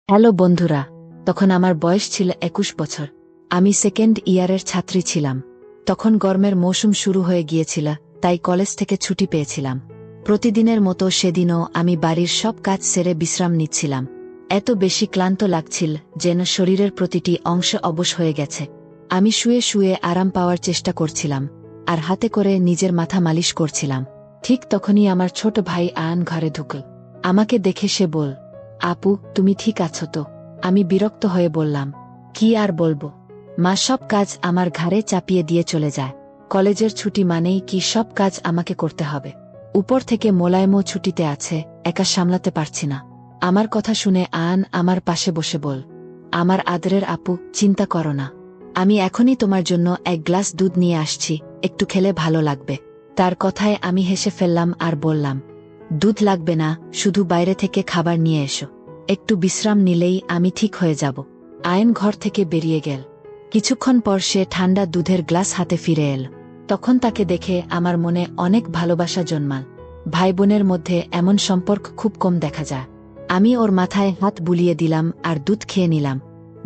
Hello বন্ধুরা, তখন আমার বয়স ছিল 21 বছর। আমি সেকেন্ড ইয়ারের ছাত্রী ছিলাম। তখন গরমের মৌসুম শুরু হয়ে গিয়েছিল, তাই কলেজ থেকে ছুটি পেয়েছিলাম। প্রতিদিনের মতো সেদিনও আমি বাড়ির সব কাজ সেরে বিশ্রাম নিচ্ছিলাম। এত বেশি ক্লান্ত লাগছিল যেন শরীরের প্রতিটি অংশ অবশ হয়ে গেছে। আমি শুয়ে শুয়ে আরাম পাওয়ার চেষ্টা করছিলাম, আর হাতে করে নিজের মাথা মালিশ করছিলাম। ঠিক তখনই আমার ছোট ভাই আয়ান ঘরে ঢুকল। আমাকে দেখে সে বল, আপু, তুমি ঠিক আছো তো? আমি বিরক্ত হয়ে বললাম, কি আর বলবো, মা সব কাজ আমার ঘাড়ে চাপিয়ে দিয়ে চলে যায়। কলেজের ছুটি মানেই কি সব কাজ আমাকে করতে হবে? উপর থেকে মোলায়েমও ছুটিতে আছে, একা সামলাতে পারছি না। আমার কথা শুনে আয়ান আমার পাশে বসে বল, আমার আদরের আপু, চিন্তা করো না। আমি এখনই তোমার জন্য এক গ্লাস দুধ নিয়ে আসছি, একটু খেলে ভালো লাগবে। তার কথায় আমি হেসে ফেললাম আর বললাম, দুধ লাগবে না, শুধু বাইরে থেকে খাবার নিয়ে এসো। একটু বিশ্রাম নিলেই আমি ঠিক হয়ে যাব। আয়ন ঘর থেকে বেরিয়ে গেল। কিছুক্ষণ পর সে ঠান্ডা দুধের গ্লাস হাতে ফিরে এল। তখন তাকে দেখে আমার মনে অনেক ভালোবাসা জন্মাল। ভাই বোনের মধ্যে এমন সম্পর্ক খুব কম দেখা যায়। আমি ওর মাথায় হাত বুলিয়ে দিলাম আর দুধ খেয়ে নিলাম।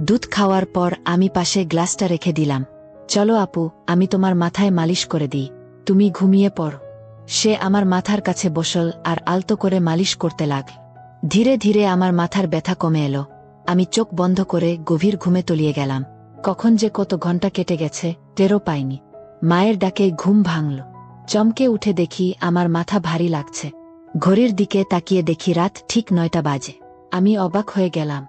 দুধ খাওয়ার পর আমি পাশে গ্লাসটা রেখে দিলাম। চলো আপু, আমি তোমার মাথায় মালিশ করে দিই, তুমি ঘুমিয়ে পড়ো। সে আমার মাথার কাছে বসল আর আলতো করে মালিশ করতে লাগল। ধীরে ধীরে আমার মাথার ব্যথা কমে এলো। আমি চোখ বন্ধ করে গভীর ঘুমে তলিয়ে গেলাম। কখন যে কত ঘন্টা কেটে গেছে টেরও পাইনি। মায়ের ডাকে ঘুম ভাঙল। চমকে উঠে দেখি আমার মাথা ভারী লাগছে। ঘড়ির দিকে তাকিয়ে দেখি রাত ঠিক 9টা বাজে। আমি অবাক হয়ে গেলাম।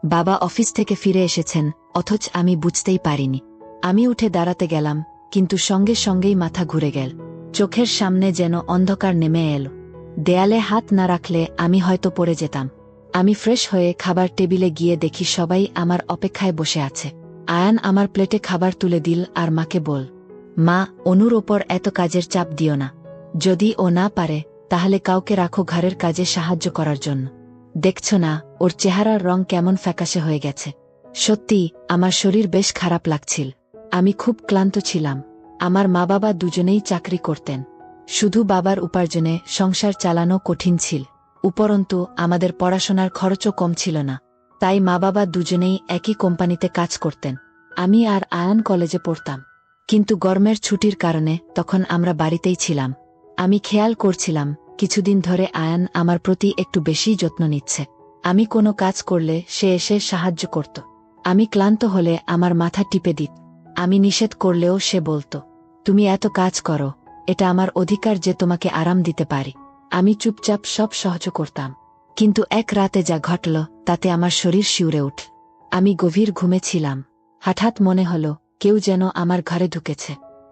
বাবা অফিস থেকে ফিরে এসেছেন, অথচ আমি বুঝতেই পারিনি। আমি উঠে দাঁড়াতে গেলাম, কিন্তু সঙ্গে সঙ্গেই মাথা ঘুরে গেল। চোখের সামনে যেন অন্ধকার নেমে এলো। দেয়ালে হাত না রাখলে আমি হয়তো পড়ে যেতাম। আমি ফ্রেশ হয়ে খাবার টেবিলে গিয়ে দেখি সবাই আমার অপেক্ষায় বসে আছে। আয়ান আমার প্লেটে খাবার তুলে দিল আর মাকে বল, মা, অনুর ওপর এত কাজের চাপ দিও না। যদি ও না পারে, তাহলে কাউকে রাখো ঘরের কাজে সাহায্য করার জন্য। দেখছ না ওর চেহারার রং কেমন ফ্যাকাশে হয়ে গেছে? সত্যি আমার শরীর বেশ খারাপ লাগছিল। আমি খুব ক্লান্ত ছিলাম। আমার মা বাবা দুজনেই চাকরি করতেন। শুধু বাবার উপার্জনে সংসার চালানো কঠিন ছিল। উপরন্তু আমাদের পড়াশোনার খরচও কম ছিল না। তাই মা বাবা দুজনেই একই কোম্পানিতে কাজ করতেন। আমি আর আয়ান কলেজে পড়তাম। কিন্তু গরমের ছুটির কারণে তখন আমরা বাড়িতেই ছিলাম। আমি খেয়াল করছিলাম কিছুদিন ধরে আয়ান আমার প্রতি একটু বেশি যত্ন নিচ্ছে। আমি কোনো কাজ করলে সে এসে সাহায্য করত। আমি ক্লান্ত হলে আমার মাথা টিপে দিত। আমি নিষেধ করলেও সে বলতো, তুমি এত কাজ করো, এটা আমার অধিকার যে তোমাকে আরাম দিতে পারি। আমি চুপচাপ সব সহ্য করতাম। কিন্তু এক রাতে যা ঘটল তাতে আমার শরীর শিউরে উঠল। আমি গভীর ঘুমে ছিলাম। হঠাৎ মনে হলো কেউ যেন আমার ঘরে ঢুকেছে।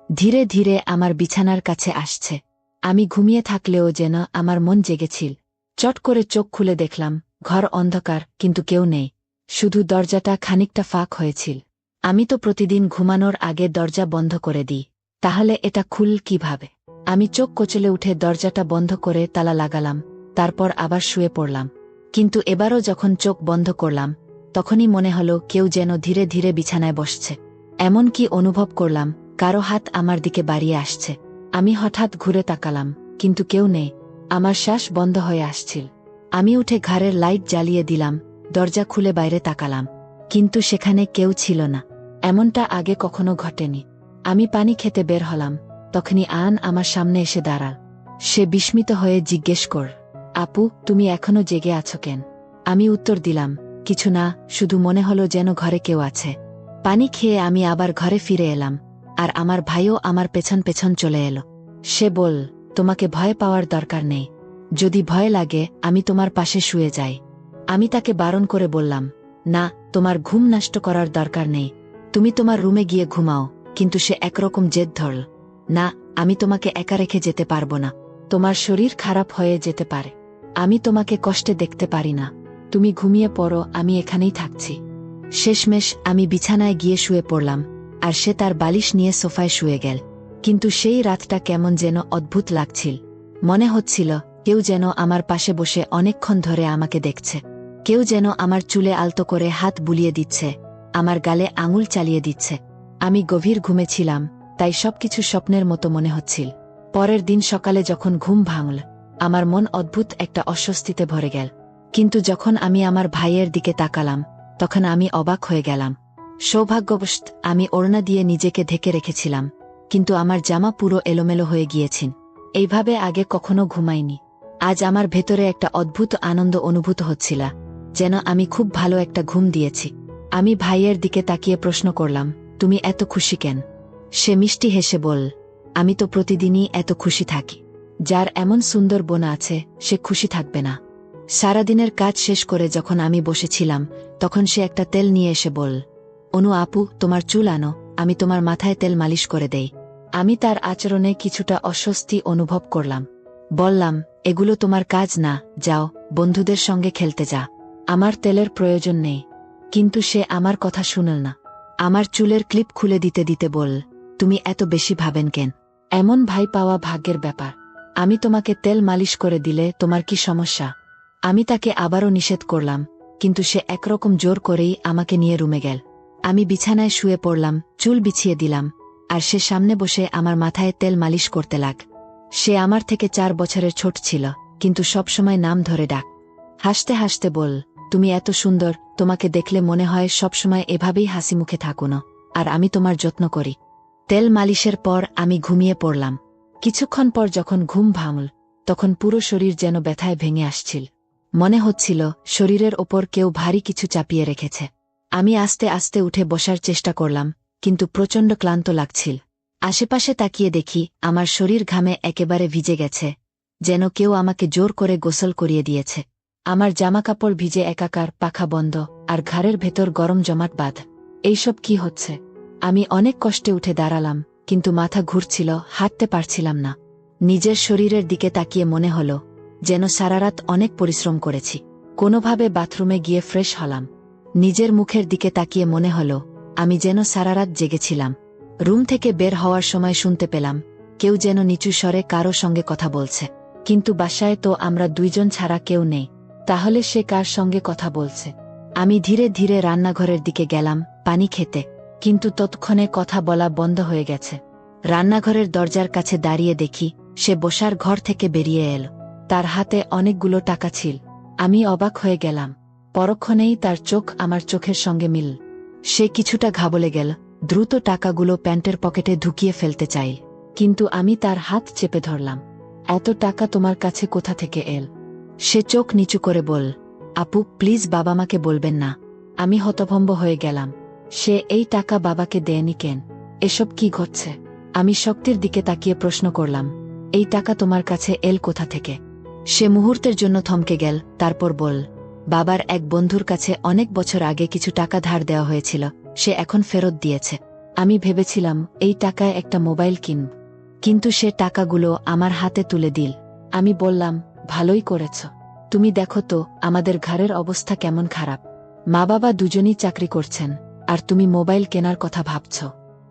ধীরে ধীরে আমার বিছানার কাছে আসছে। আমি ঘুমিয়ে থাকলেও যেন আমার মন জেগেছিল। চট করে চোখ খুলে দেখলাম ঘর অন্ধকার, কিন্তু কেউ নেই। শুধু দরজাটা খানিকটা ফাঁক হয়েছিল। আমি তো প্রতিদিন ঘুমানোর আগে দরজা বন্ধ করে দিই, তাহলে এটা খুলল কিভাবে? আমি চোখ কচলে উঠে দরজাটা বন্ধ করে তালা লাগালাম, তারপর আবার শুয়ে পড়লাম। কিন্তু এবারও যখন চোখ বন্ধ করলাম, তখনই মনে হলো কেউ যেন ধীরে ধীরে বিছানায় বসছে। এমনকি অনুভব করলাম কারো হাত আমার দিকে বাড়িয়ে আসছে। আমি হঠাৎ ঘুরে তাকালাম, কিন্তু কেউ নেই। আমার শ্বাস বন্ধ হয়ে আসছিল। আমি উঠে ঘরের লাইট জ্বালিয়ে দিলাম, দরজা খুলে বাইরে তাকালাম। কিন্তু সেখানে কেউ ছিল না। এমনটা আগে কখনো ঘটেনি। আমি পানি খেতে বের হলাম, তখনই আয়ান আমার সামনে এসে দাঁড়াল। সে বিস্মিত হয়ে জিজ্ঞেস কর, আপু, তুমি এখনো জেগে আছো কেন? আমি উত্তর দিলাম, কিছু না, শুধু মনে হলো যেন ঘরে কেউ আছে। পানি খেয়ে আমি আবার ঘরে ফিরে এলাম, আর আমার ভাইও আমার পেছন পেছন চলে এলো। সে বল, তোমাকে ভয় পাওয়ার দরকার নেই। যদি ভয় লাগে আমি তোমার পাশে শুয়ে যাই। আমি তাকে বারণ করে বললাম, না, তোমার ঘুম নষ্ট করার দরকার নেই, তুমি তোমার রুমে গিয়ে ঘুমাও। কিন্তু সে একরকম জেদ ধরল, না, আমি তোমাকে একা রেখে যেতে পারবো না। তোমার শরীর খারাপ হয়ে যেতে পারে। আমি তোমাকে কষ্টে দেখতে পারি না। তুমি ঘুমিয়ে পড়ো, আমি এখানেই থাকছি। শেষমেশ আমি বিছানায় গিয়ে শুয়ে পড়লাম, আর সে তার বালিশ নিয়ে সোফায় শুয়ে গেল। কিন্তু সেই রাতটা কেমন যেন অদ্ভুত লাগছিল। মনে হচ্ছিল কেউ যেন আমার পাশে বসে অনেকক্ষণ ধরে আমাকে দেখছে। কেউ যেন আমার চুলে আলতো করে হাত বুলিয়ে দিচ্ছে, আমার গালে আঙুল চালিয়ে দিচ্ছে। আমি গভীর ঘুমে ছিলাম, তাই সবকিছু স্বপ্নের মতো মনে হচ্ছিল। পরের দিন সকালে যখন ঘুম ভাঙল, আমার মন অদ্ভুত একটা অস্বস্তিতে ভরে গেল। কিন্তু যখন আমি আমার ভাইয়ের দিকে তাকালাম তখন আমি অবাক হয়ে গেলাম। সৌভাগ্যবশ আমি ওড়না দিয়ে নিজেকে ঢেকে রেখেছিলাম, কিন্তু আমার জামা পুরো এলোমেলো হয়ে গিয়েছিল। এইভাবে আগে কখনো ঘুমাইনি। আজ আমার ভেতরে একটা অদ্ভুত আনন্দ অনুভূত হচ্ছিল, যেন আমি খুব ভালো একটা ঘুম দিয়েছি। আমি ভাইয়ের দিকে তাকিয়ে প্রশ্ন করলাম, তুমি এত খুশি কেন? সে মিষ্টি হেসে বলল, আমি তো প্রতিদিনই এত খুশি থাকি। যার এমন সুন্দর বোন আছে সে খুশি থাকবে না? সারাদিনের কাজ শেষ করে যখন আমি বসেছিলাম তখন সে একটা তেল নিয়ে এসে বলল, অনু আপু, তোমার চুল আনো, আমি তোমার মাথায় তেল মালিশ করে দেই। আমি তার আচরণে কিছুটা অস্বস্তি অনুভব করলাম। বললাম, এগুলো তোমার কাজ না, যাও বন্ধুদের সঙ্গে খেলতে যা, আমার তেলের প্রয়োজন নেই। কিন্তু সে আমার কথা শুনল না। আমার চুলের ক্লিপ খুলে দিতে দিতে বলল, তুমি এত বেশি ভাবেন কেন? এমন ভাই পাওয়া ভাগ্যের ব্যাপার। আমি তোমাকে তেল মালিশ করে দিলে তোমার কি সমস্যা? আমি তাকে আবারও নিষেধ করলাম, কিন্তু সে একরকম জোর করেই আমাকে নিয়ে রুমে গেল। আমি বিছানায় শুয়ে পড়লাম, চুল বিছিয়ে দিলাম, আর সে সামনে বসে আমার মাথায় তেল মালিশ করতে লাগ। সে আমার থেকে 4 বছরের ছোট ছিল, কিন্তু সবসময় নাম ধরে ডাক। হাসতে হাসতে বল, তুমি এত সুন্দর, তোমাকে দেখলে মনে হয় সবসময় এভাবেই হাসি মুখে থাকো না, আর আমি তোমার যত্ন করি। তেল মালিশের পর আমি ঘুমিয়ে পড়লাম। কিছুক্ষণ পর যখন ঘুম ভাঙল তখন পুরো শরীর যেন ব্যথায় ভেঙে আসছিল। মনে হচ্ছিল শরীরের ওপর কেউ ভারী কিছু চাপিয়ে রেখেছে। আমি আস্তে আস্তে উঠে বসার চেষ্টা করলাম, কিন্তু প্রচণ্ড ক্লান্ত লাগছিল। আশেপাশে তাকিয়ে দেখি আমার শরীর ঘামে একেবারে ভিজে গেছে, যেন কেউ আমাকে জোর করে গোসল করিয়ে দিয়েছে। আমার জামাকাপড় ভিজে একাকার, পাখা বন্ধ, আর ঘাড়ের ভেতর গরম জমাট বাঁধ। এইসব কি হচ্ছে? আমি অনেক কষ্টে উঠে দাঁড়ালাম, কিন্তু মাথা ঘুরছিল, হাঁটতে পারছিলাম না। নিজের শরীরের দিকে তাকিয়ে মনে হলো যেন সারারাত অনেক পরিশ্রম করেছি। কোনোভাবে বাথরুমে গিয়ে ফ্রেশ হলাম। নিজের মুখের দিকে তাকিয়ে মনে হলো আমি যেন সারারাত জেগেছিলাম। রুম থেকে বের হওয়ার সময় শুনতে পেলাম কেউ যেন নিচু স্বরে কারো সঙ্গে কথা বলছে। কিন্তু বাসায় তো আমরা 2 জন ছাড়া কেউ নেই, তাহলে সে কার সঙ্গে কথা বলছে? আমি ধীরে ধীরে রান্নাঘরের দিকে গেলাম পানি খেতে, কিন্তু ততক্ষণে কথা বলা বন্ধ হয়ে গেছে। রান্নাঘরের দরজার কাছে দাঁড়িয়ে দেখি সে বসার ঘর থেকে বেরিয়ে এল। তার হাতে অনেকগুলো টাকা ছিল। আমি অবাক হয়ে গেলাম। পরক্ষণেই তার চোখ আমার চোখের সঙ্গে মিল। সে কিছুটা ঘাবলে গেল, দ্রুত টাকাগুলো প্যান্টের পকেটে ঢুকিয়ে ফেলতে চাই, কিন্তু আমি তার হাত চেপে ধরলাম। এত টাকা তোমার কাছে কোথা থেকে এল? সে চোখ নিচু করে বল, আপু প্লিজ, বাবা মাকে বলবেন না। আমি হতভম্ব হয়ে গেলাম। সে এই টাকা বাবাকে দেয়নি কেন? এসব কি ঘটছে? আমি শক্তির দিকে তাকিয়ে প্রশ্ন করলাম, এই টাকা তোমার কাছে এল কোথা থেকে? সে মুহূর্তের জন্য থমকে গেল, তারপর বল, বাবার এক বন্ধুর কাছে অনেক বছর আগে কিছু টাকা ধার দেওয়া হয়েছিল, সে এখন ফেরত দিয়েছে। আমি ভেবেছিলাম এই টাকায় একটা মোবাইল কিনব, কিন্তু সে টাকাগুলো আমার হাতে তুলে দিল। আমি বললাম, ভালোই করেছ। তুমি দেখো তো আমাদের ঘরের অবস্থা কেমন খারাপ। মা বাবা দুজনই চাকরি করছেন, আর তুমি মোবাইল কেনার কথা ভাবছ।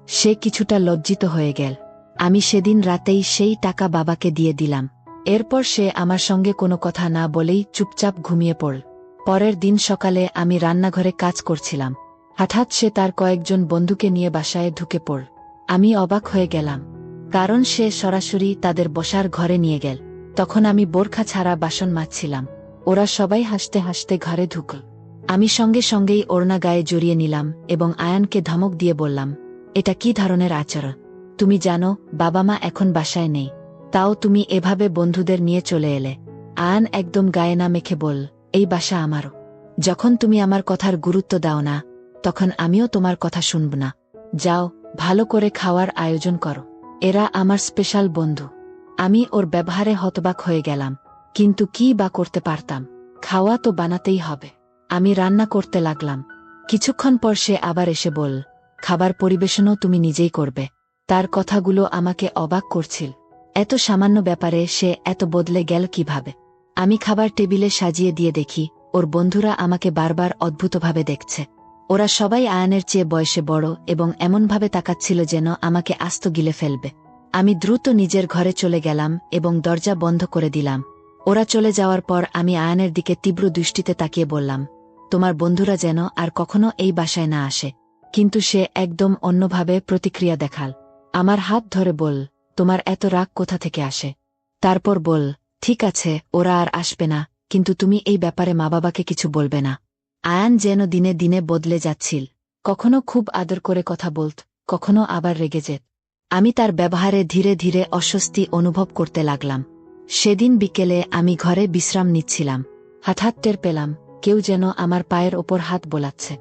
সে কিছুটা লজ্জিত হয়ে গেল। আমি সেদিন রাতেই সেই টাকা বাবাকে দিয়ে দিলাম। এরপর সে আমার সঙ্গে কোনো কথা না বলেই চুপচাপ ঘুমিয়ে পড়ল। পরের দিন সকালে আমি রান্নাঘরে কাজ করছিলাম। হঠাৎ সে তার কয়েকজন বন্ধুকে নিয়ে বাসায় ঢুকে পড়ল। আমি অবাক হয়ে গেলাম, কারণ সে সরাসরি তাদের বসার ঘরে নিয়ে গেল। তখন আমি বোরখা ছাড়া বাসন মাজছিলাম। ওরা সবাই হাসতে হাসতে ঘরে ঢুকল। আমি সঙ্গে সঙ্গেই ওড়না গায়ে জড়িয়ে নিলাম এবং আয়ানকে ধমক দিয়ে বললাম, এটা কি ধরনের আচরণ? তুমি জানো বাবা মা এখন বাসায় নেই, তাও তুমি এভাবে বন্ধুদের নিয়ে চলে এলে। আয়ান একদম গায়ে না মেখে বলল, এই বাসা আমারও। যখন তুমি আমার কথার গুরুত্ব দাও না, তখন আমিও তোমার কথা শুনব না। যাও, ভালো করে খাওয়ার আয়োজন করো। এরা আমার স্পেশাল বন্ধু। আমি ওর ব্যবহারে হতবাক হয়ে গেলাম, কিন্তু কি বা করতে পারতাম? খাওয়া তো বানাতেই হবে। আমি রান্না করতে লাগলাম। কিছুক্ষণ পর সে আবার এসে বলল, খাবার পরিবেশনও তুমি নিজেই করবে। তার কথাগুলো আমাকে অবাক করছিল। এত সামান্য ব্যাপারে সে এত বদলে গেল কিভাবে? আমি খাবার টেবিলে সাজিয়ে দিয়ে দেখি ওর বন্ধুরা আমাকে বারবার অদ্ভুতভাবে দেখছে। ওরা সবাই আয়ানের চেয়ে বয়সে বড় এবং এমনভাবে তাকাচ্ছিল যেন আমাকে আস্ত গিলে ফেলবে। আমি দ্রুত নিজের ঘরে চলে গেলাম এবং দরজা বন্ধ করে দিলাম। ওরা চলে যাওয়ার পর আমি আয়ানের দিকে তীব্র দৃষ্টিতে তাকিয়ে বললাম, তোমার বন্ধুরা যেন আর কখনো এই বাসায় না আসে। কিন্তু সে একদম অন্যভাবে প্রতিক্রিয়া দেখাল। আমার হাত ধরে বল, তোমার এত রাগ কোথা থেকে আসে? তারপর বল, ঠিক আছে ওরা আর আসবে না, কিন্তু তুমি এই ব্যাপারে মা বাবাকে কিছু বলবে না। আয়ান যেন দিনে দিনে বদলে যাচ্ছিল। কখনো খুব আদর করে কথা বলত, কখনো আবার রেগে যেত। আমি তার ব্যবহারে ধীরে ধীরে অস্বস্তি অনুভব করতে লাগলাম। সেদিন বিকেলে আমি ঘরে বিশ্রাম নিচ্ছিলাম। হঠাৎ টের পেলাম কেউ যেন আমার পায়ের ওপর হাত বোলাচ্ছে।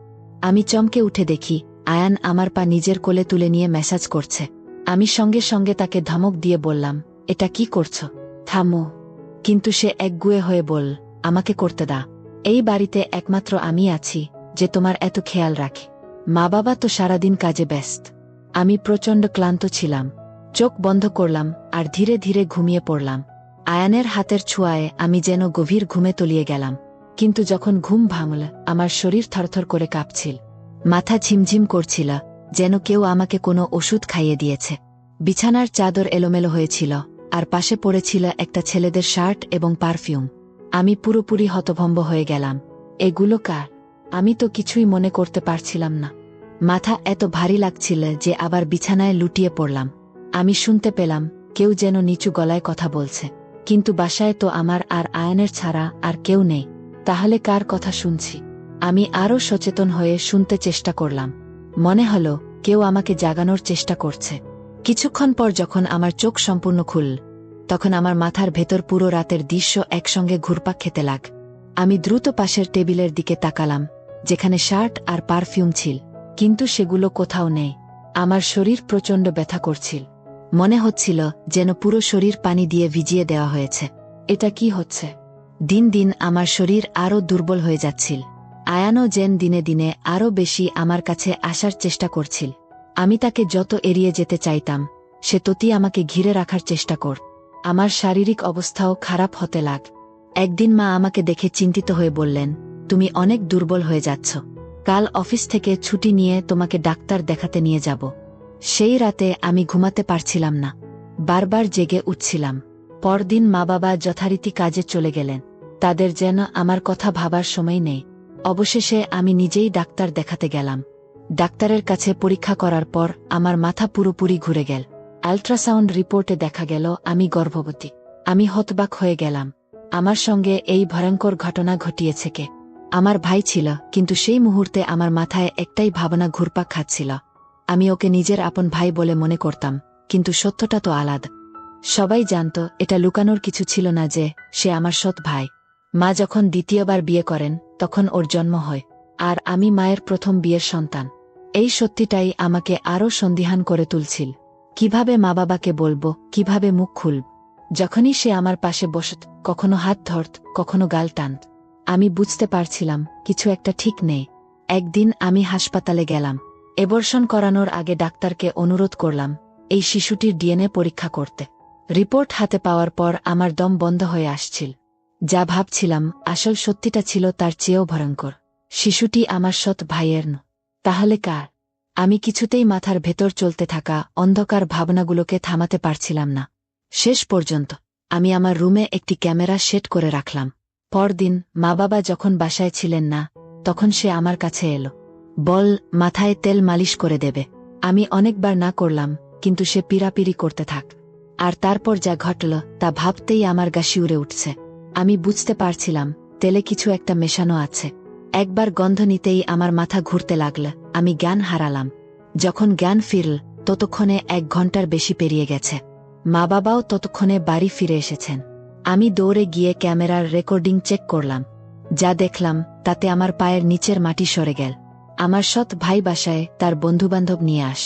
আমি চমকে উঠে দেখি আয়ান আমার পা নিজের কোলে তুলে নিয়ে ম্যাসাজ করছে। আমি সঙ্গে সঙ্গে তাকে ধমক দিয়ে বললাম, এটা কি করছ? থামো। কিন্তু সে একগুঁয়ে হয়ে বলল, আমাকে করতে দাও। এই বাড়িতে একমাত্র আমি আছি যে তোমার এত খেয়াল রাখে। মা বাবা তো সারাদিন কাজে ব্যস্ত। আমি প্রচণ্ড ক্লান্ত ছিলাম। চোখ বন্ধ করলাম আর ধীরে ধীরে ঘুমিয়ে পড়লাম। আয়ানের হাতের ছোঁয়ায় আমি যেন গভীর ঘুমে তলিয়ে গেলাম। কিন্তু যখন ঘুম ভাঙল, আমার শরীর থরথর করে কাঁপছিল। মাথা ঝিমঝিম করছিল, যেন কেউ আমাকে কোনো ওষুধ খাইয়ে দিয়েছে। বিছানার চাদর এলোমেলো হয়েছিল, আর পাশে পড়েছিল একটা ছেলেদের শার্ট এবং পারফিউম। আমি পুরোপুরি হতভম্ব হয়ে গেলাম। এগুলো কার? আমি তো কিছুই মনে করতে পারছিলাম না। মাথা এত ভারী লাগছিল যে আবার বিছানায় লুটিয়ে পড়লাম। আমি শুনতে পেলাম কেউ যেন নিচু গলায় কথা বলছে। কিন্তু বাসায় তো আমার আর আয়ানের ছাড়া আর কেউ নেই। তাহলে কার কথা শুনছি? আমি আরও সচেতন হয়ে শুনতে চেষ্টা করলাম। মনে হলো কেউ আমাকে জাগানোর চেষ্টা করছে। কিছুক্ষণ পর যখন আমার চোখ সম্পূর্ণ খুলল, তখন আমার মাথার ভেতর পুরো রাতের দৃশ্য একসঙ্গে ঘুরপাক খেতে লাগ। আমি দ্রুত পাশের টেবিলের দিকে তাকালাম, যেখানে শার্ট আর পারফিউম ছিল, কিন্তু সেগুলো কোথাও নেই। আমার শরীর প্রচণ্ড ব্যথা করছিল। মনে হচ্ছিল যেন পুরো শরীর পানি দিয়ে ভিজিয়ে দেওয়া হয়েছে। এটা কি হচ্ছে? দিন দিন আমার শরীর আরও দুর্বল হয়ে যাচ্ছিল। আয়ানও যেন দিনে দিনে আরও বেশি আমার কাছে আসার চেষ্টা করছিল। আমি তাকে যত এড়িয়ে যেতে চাইতাম, সে ততই আমাকে ঘিরে রাখার চেষ্টা কর। আমার শারীরিক অবস্থাও খারাপ হতে লাগ। একদিন মা আমাকে দেখে চিন্তিত হয়ে বললেন, তুমি অনেক দুর্বল হয়ে যাচ্ছ। কাল অফিস থেকে ছুটি নিয়ে তোমাকে ডাক্তার দেখাতে নিয়ে যাব। সেই রাতে আমি ঘুমাতে পারছিলাম না। বারবার জেগে উঠছিলাম। পরদিন মা বাবা যথারীতি কাজে চলে গেলেন। তাদের যেন আমার কথা ভাবার সময় নেই। অবশেষে আমি নিজেই ডাক্তার দেখাতে গেলাম। ডাক্তারের কাছে পরীক্ষা করার পর আমার মাথা পুরোপুরি ঘুরে গেল। আল্ট্রাসাউন্ড রিপোর্টে দেখা গেল আমি গর্ভবতী। আমি হতবাক হয়ে গেলাম। আমার সঙ্গে এই ভয়ঙ্কর ঘটনা ঘটিয়েছে কে? আমার ভাই ছিল, কিন্তু সেই মুহূর্তে আমার মাথায় একটাই ভাবনা ঘুরপাক খাচ্ছিল। আমি ওকে নিজের আপন ভাই বলে মনে করতাম, কিন্তু সত্যটা তো আলাদা। সবাই জানত এটা লুকানোর কিছু ছিল না যে সে আমার সৎ ভাই। মা যখন দ্বিতীয়বার বিয়ে করেন তখন ওর জন্ম হয়, আর আমি মায়ের প্রথম বিয়ের সন্তান। এই সত্যিটাই আমাকে আরও সন্দিহান করে তুলছিল। কিভাবে মা বাবাকে বলবো, কিভাবে মুখ খুলব? যখনই সে আমার পাশে বসত, কখনো হাত ধরত, কখনো গাল টানত, আমি বুঝতে পারছিলাম কিছু একটা ঠিক নেই। একদিন আমি হাসপাতালে গেলাম। অ্যাবর্শন করানোর আগে ডাক্তারকে অনুরোধ করলাম এই শিশুটির ডিএনএ পরীক্ষা করতে। রিপোর্ট হাতে পাওয়ার পর আমার দম বন্ধ হয়ে আসছিল। যা ভাবছিলাম আসল সত্যিটা ছিল তার চেয়েও ভয়ঙ্কর। শিশুটি আমার সৎ ভাইয়ের ন। তাহলে কার? আমি কিছুতেই মাথার ভেতর চলতে থাকা অন্ধকার ভাবনাগুলোকে থামাতে পারছিলাম না। শেষ পর্যন্ত আমি আমার রুমে একটি ক্যামেরা সেট করে রাখলাম। পরদিন মা বাবা যখন বাসায় ছিলেন না, তখন সে আমার কাছে এলো। বল, মাথায় তেল মালিশ করে দেবে। আমি অনেকবার না করলাম, কিন্তু সে পিরাপিরি করতে থাক। আর তারপর যা ঘটল তা ভাবতেই আমার গা শিউরে উঠছে। আমি বুঝতে পারছিলাম তেলে কিছু একটা মেশানো আছে। একবার গন্ধ নিতেই আমার মাথা ঘুরতে লাগল। আমি জ্ঞান হারালাম। যখন জ্ঞান ফিরল, ততক্ষণে 1 ঘন্টার বেশি পেরিয়ে গেছে। মা বাবাও ততক্ষণে বাড়ি ফিরে এসেছেন। আমি দৌড়ে গিয়ে ক্যামেরার রেকর্ডিং চেক করলাম। যা দেখলাম তাতে আমার পায়ের নিচের মাটি সরে গেল। আমার সৎ ভাই বাসায় তার বন্ধুবান্ধব নিয়ে আস।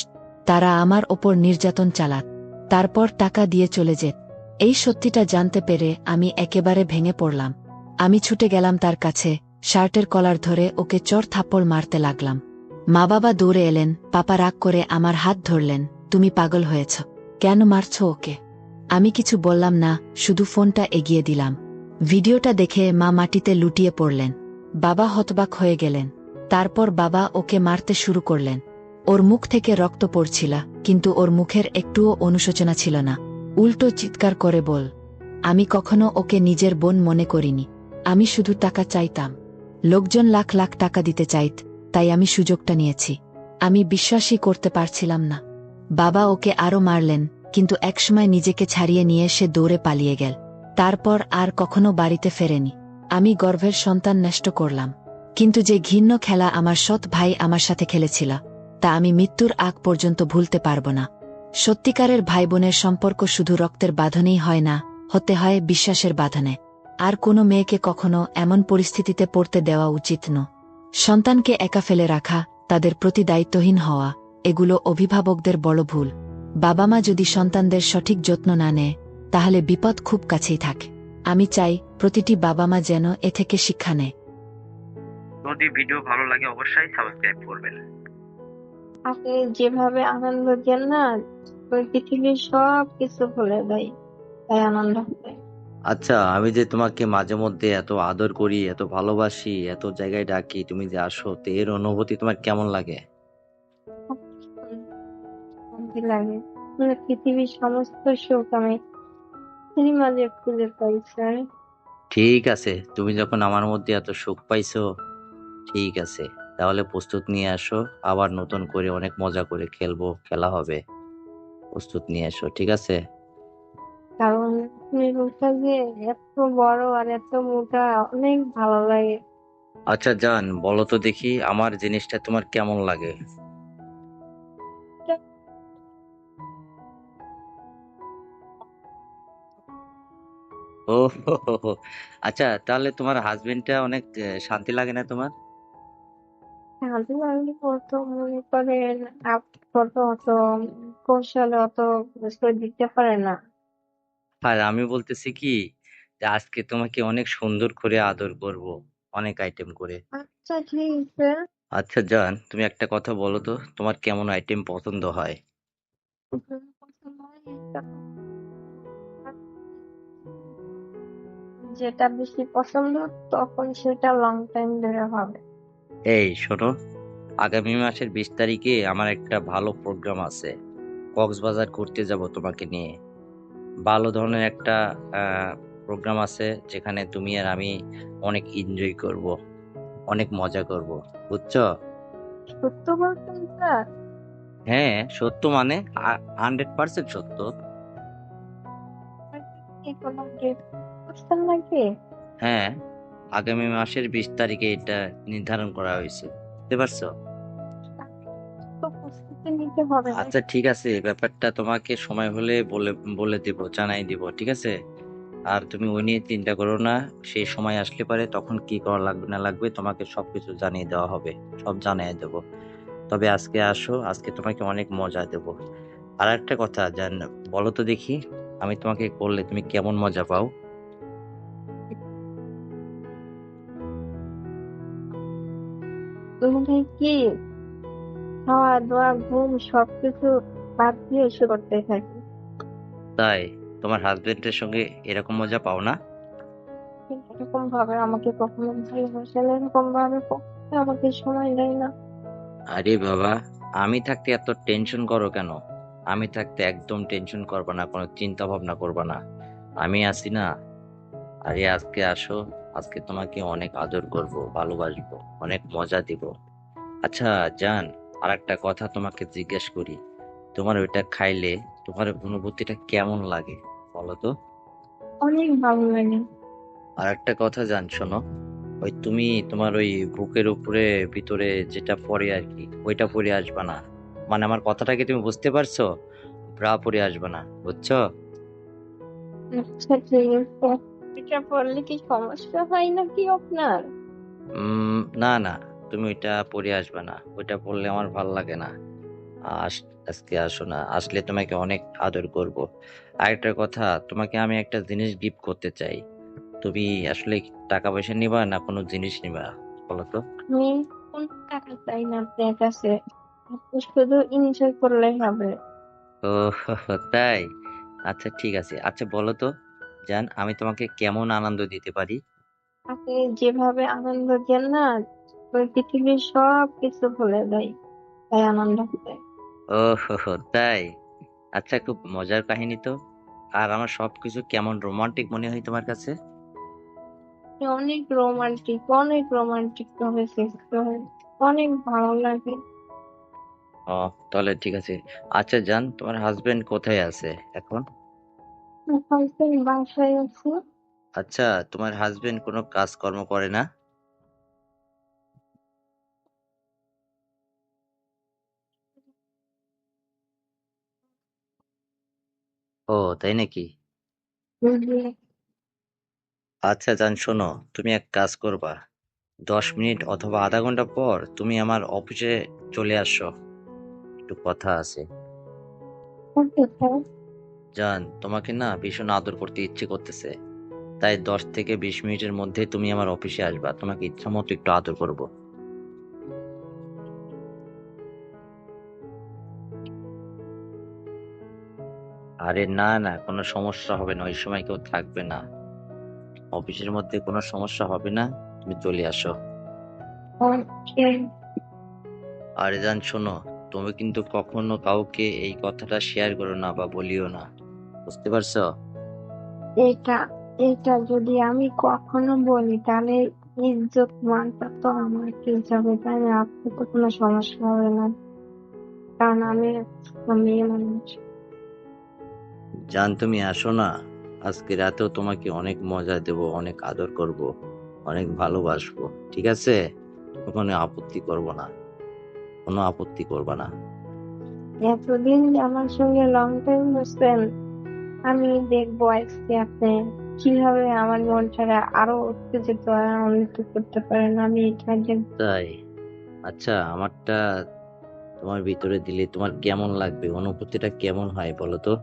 তারা আমার ওপর নির্যাতন চালাত, তারপর টাকা দিয়ে চলে যেত। এই সত্যিটা জানতে পেরে আমি একেবারে ভেঙে পড়লাম। আমি ছুটে গেলাম তার কাছে, শার্টের কলার ধরে ওকে চড় থাপ্পড় মারতে লাগলাম। মা বাবা দৌড়ে এলেন। পাপা রাগ করে আমার হাত ধরলেন, তুমি পাগল হয়েছ, কেন মারছ ওকে? আমি কিছু বললাম না, শুধু ফোনটা এগিয়ে দিলাম। ভিডিওটা দেখে মা মাটিতে লুটিয়ে পড়লেন। বাবা হতবাক হয়ে গেলেন। তারপর বাবা ওকে মারতে শুরু করলেন। ওর মুখ থেকে রক্ত পড়ছিল, কিন্তু ওর মুখের একটুও অনুশোচনা ছিল না। উল্টো চিৎকার করে বল, আমি কখনো ওকে নিজের বোন মনে করিনি। আমি শুধু টাকা চাইতাম। লোকজন লাখ লাখ টাকা দিতে চাইত, তাই আমি সুযোগটা নিয়েছি। আমি বিশ্বাসই করতে পারছিলাম না। বাবা ওকে আরও মারলেন, কিন্তু একসময় নিজেকে ছাড়িয়ে নিয়ে সে দৌড়ে পালিয়ে গেল। তারপর আর কখনো বাড়িতে ফেরেনি। আমি গর্ভের সন্তান নষ্ট করলাম। কিন্তু যে ঘৃণ্য খেলা আমার সৎ ভাই আমার সাথে খেলেছিল, তা আমি মৃত্যুর আগ পর্যন্ত ভুলতে পারব না। সত্যিকারের ভাই বোনের সম্পর্ক শুধু রক্তের বাঁধনেই হয় না, হতে হয় বিশ্বাসের বাঁধনে। আর কোনো মেয়েকে কখনো এমন পরিস্থিতিতে পড়তে দেওয়া উচিত নয়। সন্তানকে একা ফেলে রাখা, তাদের প্রতি দায়িত্বহীন হওয়া, এগুলো অভিভাবকদের বড় ভুল। বাবা মা যদি সন্তানদের সঠিক যত্ন না নেয়, তাহলে বিপদ খুব কাছেই থাকে। আমি চাই প্রতিটি বাবা মা যেন এ থেকে শিক্ষা নেয়। যদি ভিডিও ভালো লাগে অবশ্যই সাবস্ক্রাইব করবেন। আপনি যেভাবে আনন্দ দেন না, ওই পৃথিবীর সব কিছু ভুলে যাই, তাই আনন্দ হয়। আচ্ছা, আমি যে তোমাকে মাঝে মধ্যে এত আদর করি, এত ভালোবাসি, এত জায়গায় ডাকি, তুমি যে আসো, তো এর অনুভূতি তোমার কেমন লাগে? শান্তি লাগে। মানে পৃথিবীর সমস্ত সুখ আমি এরই মাঝে খুঁজে পাই, স্যার। ঠিক আছে, তুমি যখন আমার মধ্যে এত সুখ পাইছো, ঠিক আছে, তাহলে প্রস্তুত নিয়ে আসো। আবার নতুন করে অনেক মজা করে খেলবো, খেলা হবে। প্রস্তুত নিয়ে এসো, ঠিক আছে? কারণ তুমি রূপটা যে এত বড় আর এত মোটা, অনেক ভালো লাগে। আচ্ছা জান, বলো তো দেখি আমার জিনিসটা তোমার কেমন লাগে? ও হো হো হো। আচ্ছা, তাহলে তোমার হাজবেন্ডটা অনেক শান্তি লাগে না তোমার? শান্তি লাগলে কত মনে করেন কত অত কৌশলে অত বুঝতে দিতে পারে না। আর আমি বলতেছি কি, যে আজকে তোমাকে অনেক সুন্দর করে আদর করব, অনেক আইটেম করে। আচ্ছা, ঠিক আছে। আচ্ছা জান, তুমি একটা কথা বলো তো, তোমার কেমন আইটেম পছন্দ হয়? পছন্দ হয় এটা। যেটা বেশি পছন্দ, তখন সেটা লং টাইম ধরে হবে। এই শোনো, আগামী মাসের 20 তারিখে আমার একটা ভালো প্রোগ্রাম আছে। কক্সবাজার ঘুরতে যাব তোমাকে নিয়ে। ভালো ধরনের একটা প্রোগ্রাম আছে, যেখানে তুমি আর আমি অনেক এনজয় করব, অনেক মজা করব, বুঝছো? সত্য বলছেন স্যার? হ্যাঁ, সত্য মানে 100% সত্য। আমার কি কোনো গিফট করছেন নাকি? হ্যাঁ, আগামী মাসের 20 তারিখে এটা নির্ধারণ করা হয়েছে, বুঝতে পারছো? তো প্রস্তুতি নিতে হবে আচ্ছা নাকি? ঠিক আছে, ব্যাপারটা তোমাকে সময় হলে বলে বলে দিব, জানাই দিব, ঠিক আছে? আর তুমি ওই নিয়ে চিন্তা করো না। সেই সময় আসলে পারে তখন কি করা লাগবে না লাগবে তোমাকে সবকিছু জানিয়ে দেওয়া হবে, সব জানিয়ে দেবো। তবে আজকে আসো, আজকে তোমাকে অনেক মজা দেব। আর একটা কথা জান, বলো তো দেখি, আমি তোমাকে করলে তুমি কেমন মজা পাও? তুমি কি খাওয়া দাওয়া ঘুম সবকিছু বাদ দিয়ে এসে করতে থাকি? তাই? তোমার হাজবেন্ডের সঙ্গে এরকম মজা পাও না? এরকম ভাবে আমাকে কখনো ভালোবাসে না, এরকম ভাবে কখনো আমাকে সময় দেয় না। আরে বাবা, আমি থাকতে এত টেনশন করো কেন? আমি থাকতে একদম টেনশন করবা না, কোনো চিন্তা ভাবনা করবা না। আমি আছি না। আরে আজকে আসো, আজকে তোমাকে অনেক আদর করব, ভালোবাসবো, অনেক মজা দিব। আচ্ছা জান, আর একটা কথা তোমাকে জিজ্ঞেস করি, তোমার ওইটা খাইলে তোমার অনুভূতিটা কেমন লাগে, বলো তো? অনেক ভালো লাগে। আর একটা কথা জান, শোনো, ওই তুমি তোমার ওই বুকের উপরে ভিতরে যেটা পরে আর কি, ওইটা পরে আসবা না। মানে আমার কথাটা কি তুমি বুঝতে পারছো? ব্রা পরে আসবা না, বুঝছো? আচ্ছা, ঠিক আছে। এটা পড়লে কি সমস্যা হয় নাকি আপনার? না না, তুমি ওইটা পরে আসবা না, ওইটা পরলে আমার ভাল লাগে না। আস আজকে আসো না, আসলে তোমাকে অনেক আদর করব। আরেকটা কথা, তোমাকে আমি একটা জিনিস গিফট করতে চাই। তুমি আসলে টাকা পয়সা নিবা না কোনো জিনিস নিবা, বলো তো? আমি কোন টাকা চাই না আপনার কাছে, আপনি শুধু এনজয় করলেই হবে। ও তাই? আচ্ছা ঠিক আছে, আচ্ছা বলো তো জান, আমি তোমাকে কেমন আনন্দ দিতে পারি? আপনি যেভাবে আনন্দ দেন না, ওই পৃথিবীর সব কিছু ভুলে যাই, তাই আনন্দ হয়। ও তাই? আচ্ছা, খুব মজার কাহিনী তো। আর আমার সবকিছু কেমন রোমান্টিক মনে হয় তোমার কাছে? আপনি অনেক রোমান্টিক ভাবে চেষ্টা হয়, অনেক ভালো লাগে। ও, তাহলে ঠিক আছে। আচ্ছা জান, তোমার হাজবেন্ড কোথায় আছে এখন? হাজবেন্ড বাসায় আছে। আচ্ছা, তোমার হাজবেন্ড কোনো কাজকর্ম করে না? ও, তাই নাকি? জি। আচ্ছা জান, শোনো, তুমি এক কাজ করবা। 10 মিনিট অথবা আধা ঘন্টা পর তুমি আমার অফিসে চলে আসো, একটু কথা আছে। Okay sir. জান, তোমাকে না ভীষণ আদর করতে ইচ্ছে করতেছে, তাই 10 থেকে 20 মিনিটের মধ্যে তুমি আমার অফিসে আসবা, তোমাকে ইচ্ছা মতো একটু আদর করব। আরে না না, কোনো সমস্যা হবে না, ওই সময় কেউ থাকবে না, অফিসের মধ্যে কোনো সমস্যা হবে না, তুমি চলে আসো। ওকে। আরে জান শোনো, তুমি কিন্তু কখনো কাউকে এই কথাটা শেয়ার করো না বা বলিও না, বুঝতে পারছো? এটা এটা যদি আমি কখনো বলি তাহলে ইজ্জত মানটা তো আমার কি যাবে, তাই না? আপনি তো কোনো সমস্যা হবে না, কারণ আমি একটা মেয়ে মানুষ। জান তুমি আসো না, আজকে রাতেও তোমাকে অনেক মজা দেব, অনেক আদর করব, অনেক ভালোবাসবো, ঠিক আছে? কোনো আপত্তি করব না, কোনো আপত্তি করবা না। এতদিন যে আমার সঙ্গে লং টাইম বসছেন, আমি দেখবো আজকে আপনি কিভাবে আমার মনটাকে আরো উত্তেজিত আর আনন্দিত করতে পারেন। আমি এটা দেখবো। তাই? আচ্ছা, আমারটা তোমার ভিতরে দিলে তোমার কেমন লাগবে, অনুভূতিটা কেমন হয় বলো তো?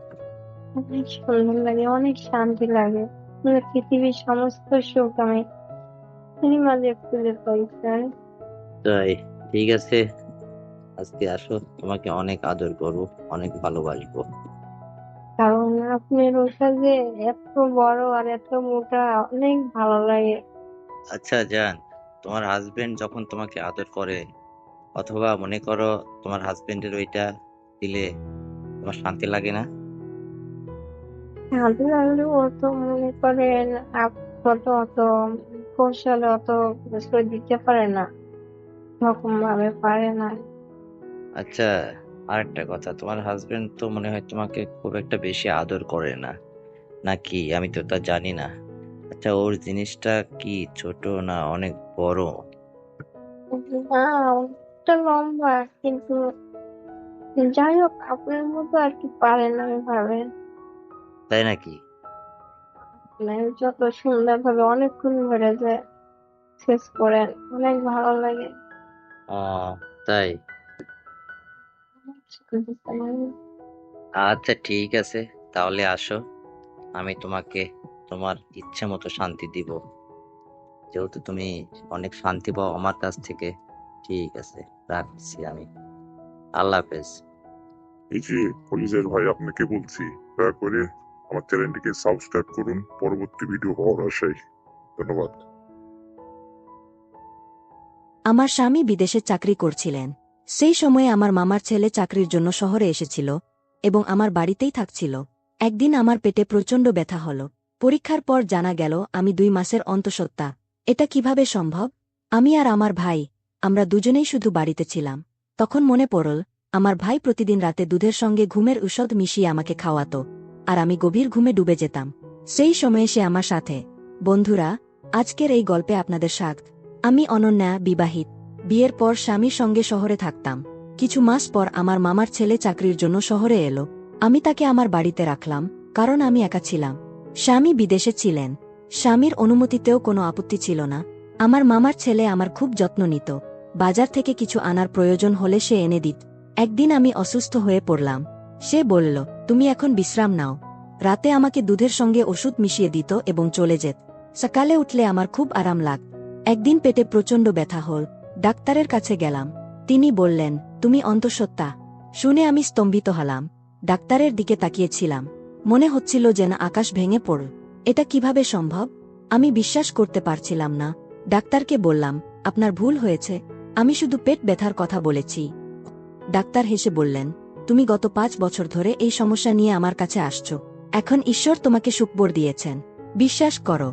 অনেক সুন্দর লাগে, অনেক শান্তি লাগে। মানে পৃথিবীর সমস্ত সুখ আমি এরই মাঝে খুঁজে পাই স্যার। তাই? ঠিক আছে, আজকে আসো, তোমাকে অনেক আদর করব, অনেক ভালোবাসবো। কারণ আপনার ওটা যে এত বড় আর এত মোটা, অনেক ভালো লাগে। আচ্ছা জান, তোমার হাজবেন্ড যখন তোমাকে আদর করে, অথবা মনে করো তোমার হাজবেন্ডের ওইটা দিলে তোমার শান্তি লাগে না? শান্তি লাগলে ও তো মনে করেন কত অত কৌশলে অত করে দিতে পারে না, রকম ভাবে পারে না। আচ্ছা, আরেকটা কথা, তোমার হাজবেন্ড তো মনে হয় তোমাকে খুব একটা বেশি আদর করে না, নাকি? আমি তো তা জানি না। আচ্ছা, ওর জিনিসটা কি ছোট না অনেক বড়? না, অনেকটা লম্বা, কিন্তু যাই হোক আপনার মতো আর কি পারে না ভাবে। তাই নাকি? মানে যত সুন্দর ভাবে অনেকক্ষণ ধরে যে শেষ করেন, অনেক ভালো লাগে। আহ তাই? আচ্ছা ঠিক আছে, তাহলে আসো, আমি তোমাকে তোমার ইচ্ছে মতো শান্তি দিব, যেহেতু তুমি অনেক শান্তি পাও আমার কাছ থেকে। ঠিক আছে, রাখছি আমি। আল্লাহ হাফেজ। এই যে কলিজার ভাই, আপনাকে বলছি, দয়া করে আমার চ্যানেলটিকে সাবস্ক্রাইব করুন পরবর্তী ভিডিও পাওয়ার আশায়। ধন্যবাদ। আমার স্বামী বিদেশে চাকরি করছিলেন। সেই সময়ে আমার মামার ছেলে চাকরির জন্য শহরে এসেছিল এবং আমার বাড়িতেই থাকছিল। একদিন আমার পেটে প্রচণ্ড ব্যথা হল। পরীক্ষার পর জানা গেল আমি 2 মাসের অন্তঃসত্ত্বা। এটা কিভাবে সম্ভব? আমি আর আমার ভাই, আমরা দুজনেই শুধু বাড়িতে ছিলাম। তখন মনে পড়ল, আমার ভাই প্রতিদিন রাতে দুধের সঙ্গে ঘুমের ঔষধ মিশিয়ে আমাকে খাওয়াত, আর আমি গভীর ঘুমে ডুবে যেতাম। সেই সময়ে সে আমার সাথে। বন্ধুরা, আজকের এই গল্পে আপনাদের স্বাগত। আমি অনন্যা, বিবাহিত। বিয়ের পর স্বামীর সঙ্গে শহরে থাকতাম। কিছু মাস পর আমার মামার ছেলে চাকরির জন্য শহরে এলো। আমি তাকে আমার বাড়িতে রাখলাম, কারণ আমি একা ছিলাম। স্বামী বিদেশে ছিলেন। স্বামীর অনুমতিতেও কোনো আপত্তি ছিল না। আমার মামার ছেলে আমার খুব যত্ন নিত। বাজার থেকে কিছু আনার প্রয়োজন হলে সে এনে দিত। একদিন আমি অসুস্থ হয়ে পড়লাম। সে বলল, তুমি এখন বিশ্রাম নাও। রাতে আমাকে দুধের সঙ্গে ওষুধ মিশিয়ে দিত এবং চলে যেত। সকালে উঠলে আমার খুব আরাম লাগ। একদিন পেটে প্রচণ্ড ব্যথা হল। ডাক্তারের কাছে গেলাম। তিনি বললেন, তুমি অন্তঃসত্ত্বা। শুনে আমি স্তম্ভিত হলাম। ডাক্তারের দিকে তাকিয়েছিলাম। মনে হচ্ছিল যেন আকাশ ভেঙে পড়ল। এটা কিভাবে সম্ভব? আমি বিশ্বাস করতে পারছিলাম না। ডাক্তারকে বললাম, আপনার ভুল হয়েছে, আমি শুধু পেট ব্যথার কথা বলেছি। ডাক্তার হেসে বললেন, তুমি গত 5 বছর ধরে এই সমস্যা নিয়ে আমার কাছে আসছো। এখন ঈশ্বর তোমাকে সুখবর দিয়েছেন। বিশ্বাস করো।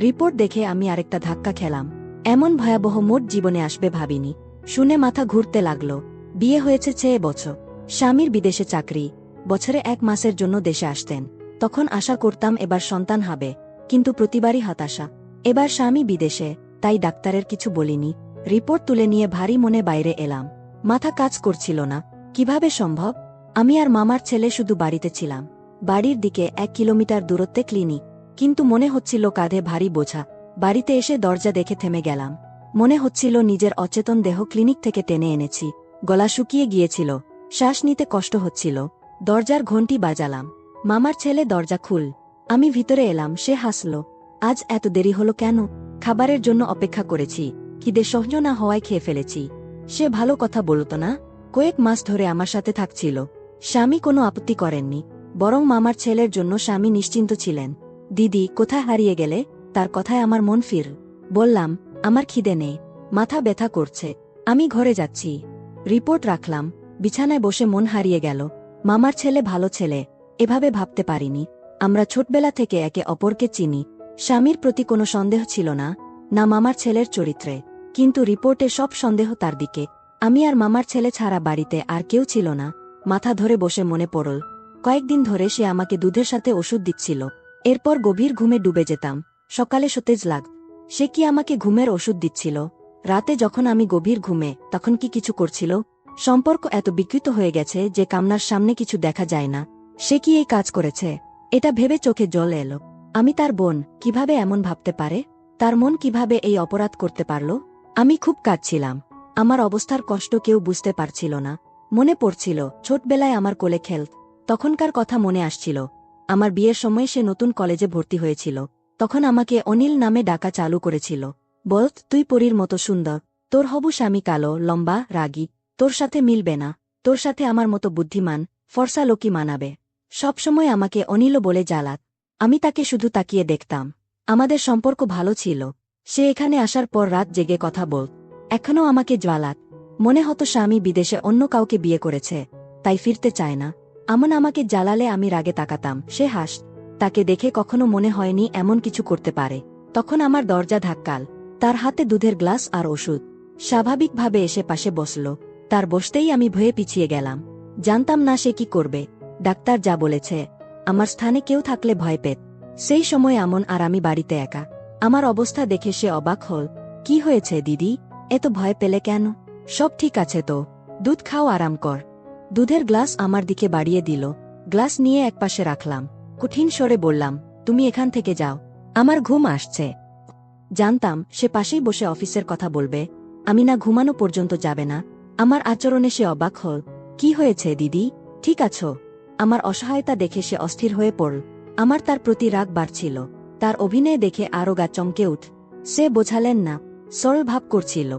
রিপোর্ট দেখে আমি আরেকটা ধাক্কা খেলাম। এমন ভয়াবহ মোট জীবনে আসবে ভাবিনি। শুনে মাথা ঘুরতে লাগল। বিয়ে হয়েছে 6 বছর। স্বামীর বিদেশে চাকরি। বছরে 1 মাসের জন্য দেশে আসতেন। তখন আশা করতাম এবার সন্তান হবে। কিন্তু প্রতিবারই হতাশা। এবার স্বামী বিদেশে, তাই ডাক্তারের কিছু বলিনি। রিপোর্ট তুলে নিয়ে ভারী মনে বাইরে এলাম। মাথা কাজ করছিল না। কিভাবে সম্ভব? আমি আর মামার ছেলে শুধু বাড়িতে ছিলাম। বাড়ির দিকে 1 কিলোমিটার দূরত্বে ক্লিনিক, কিন্তু মনে হচ্ছিল কাঁধে ভারী বোঝা। বাড়িতে এসে দরজা দেখে থেমে গেলাম। মনে হচ্ছিল নিজের অচেতন দেহ ক্লিনিক থেকে টেনে এনেছি। গলা শুকিয়ে গিয়েছিল, শ্বাস নিতে কষ্ট হচ্ছিল। দরজার ঘণ্টি বাজালাম। মামার ছেলে দরজা খুল। আমি ভিতরে এলাম, সে হাসল। আজ এত দেরি হলো কেন? খাবারের জন্য অপেক্ষা করেছি, খিদে সহ্য না হওয়ায় খেয়ে ফেলেছি। সে ভালো কথা বলত না, কয়েক মাস ধরে আমার সাথে থাকছিল। স্বামী কোনো আপত্তি করেননি, বরং মামার ছেলের জন্য স্বামী নিশ্চিন্ত ছিলেন। দিদি, কোথায় হারিয়ে গেলে? তার কথায় আমার মন ফিরল। বললাম, আমার খিদে নেই, মাথা ব্যথা করছে, আমি ঘরে যাচ্ছি। রিপোর্ট রাখলাম, বিছানায় বসে মন হারিয়ে গেল। মামার ছেলে ভালো ছেলে, এভাবে ভাবতে পারিনি। আমরা ছোটবেলা থেকে একে অপরকে চিনি। স্বামীর প্রতি কোনো সন্দেহ ছিল না, না মামার ছেলের চরিত্রে। কিন্তু রিপোর্টে সব সন্দেহ তার দিকে। আমি আর মামার ছেলে ছাড়া বাড়িতে আর কেউ ছিল না। মাথা ধরে বসে মনে পড়ল, কয়েকদিন ধরে সে আমাকে দুধের সাথে ওষুধ দিচ্ছিল। এরপর গভীর ঘুমে ডুবে যেতাম, সকালে সতেজ লাগত। সে কি আমাকে ঘুমের ওষুধ দিচ্ছিল? রাতে যখন আমি গভীর ঘুমে, তখন কি কিছু করছিল? সম্পর্ক এত বিকৃত হয়ে গেছে যে কামনার সামনে কিছু দেখা যায় না। সে কি এই কাজ করেছে? এটা ভেবে চোখে জল এলো। আমি তার বোন, কিভাবে এমন ভাবতে পারে? তার মন কিভাবে এই অপরাধ করতে পারল? আমি খুব কাঁদছিলাম। আমার অবস্থার কষ্ট কেউ বুঝতে পারছিল না। মনে পড়ছিল ছোটবেলায় আমার কোলে খেলত, তখনকার কথা মনে আসছিল। আমার বিয়ের সময় সে নতুন কলেজে ভর্তি হয়েছিল। তখন আমাকে অনিল নামে ডাকা চালু করেছিল। বলত, তুই পরীর মতো সুন্দর, তোর হবু স্বামী কালো, লম্বা, রাগী, তোর সাথে মিলবে না, তোর সাথে আমার মতো বুদ্ধিমান, ফর্সা লোকই মানাবে। সবসময় আমাকে অনিল বলে জ্বালাত। আমি তাকে শুধু তাকিয়ে দেখতাম। আমাদের সম্পর্ক ভালো ছিল। সে এখানে আসার পর রাত জেগে কথা বলত, এখনও আমাকে জ্বালাত। মনে হতো স্বামী বিদেশে অন্য কাউকে বিয়ে করেছে, তাই ফিরতে চায় না। আমন আমাকে জ্বালালে আমি রাগে তাকাতাম, সে হাসত। তাকে দেখে কখনো মনে হয়নি এমন কিছু করতে পারে। তখন আমার দরজা ধাক্কাল, তার হাতে দুধের গ্লাস আর ওষুধ। স্বাভাবিকভাবে এসে পাশে বসল। তার বসতেই আমি ভয়ে পিছিয়ে গেলাম। জানতাম না সে কি করবে। ডাক্তার যা বলেছে, আমার স্থানে কেউ থাকলে ভয় পেত। সেই সময় আমন আর আমি বাড়িতে একা। আমার অবস্থা দেখে সে অবাক হল। কি হয়েছে দিদি, এত ভয় পেলে কেন? সব ঠিক আছে তো, দুধ খাও, আরাম কর। দুধের গ্লাস আমার দিকে বাড়িয়ে দিল। গ্লাস নিয়ে একপাশে রাখলাম। কঠিন স্বরে বললাম, তুমি এখান থেকে যাও, আমার ঘুম আসছে। জানতাম সে পাশেই বসে অফিসের কথা বলবে, আমি না ঘুমানো পর্যন্ত যাবে না। আমার আচরণে সে অবাক হল। কি হয়েছে দিদি, ঠিক আছো? আমার অসহায়তা দেখে সে অস্থির হয়ে পড়ল। আমার তার প্রতি রাগ বাড়ছিল। তার অভিনয় দেখে আরও গা চমকে উঠ। সে বোঝালেন না, সরল ভাব করছিল।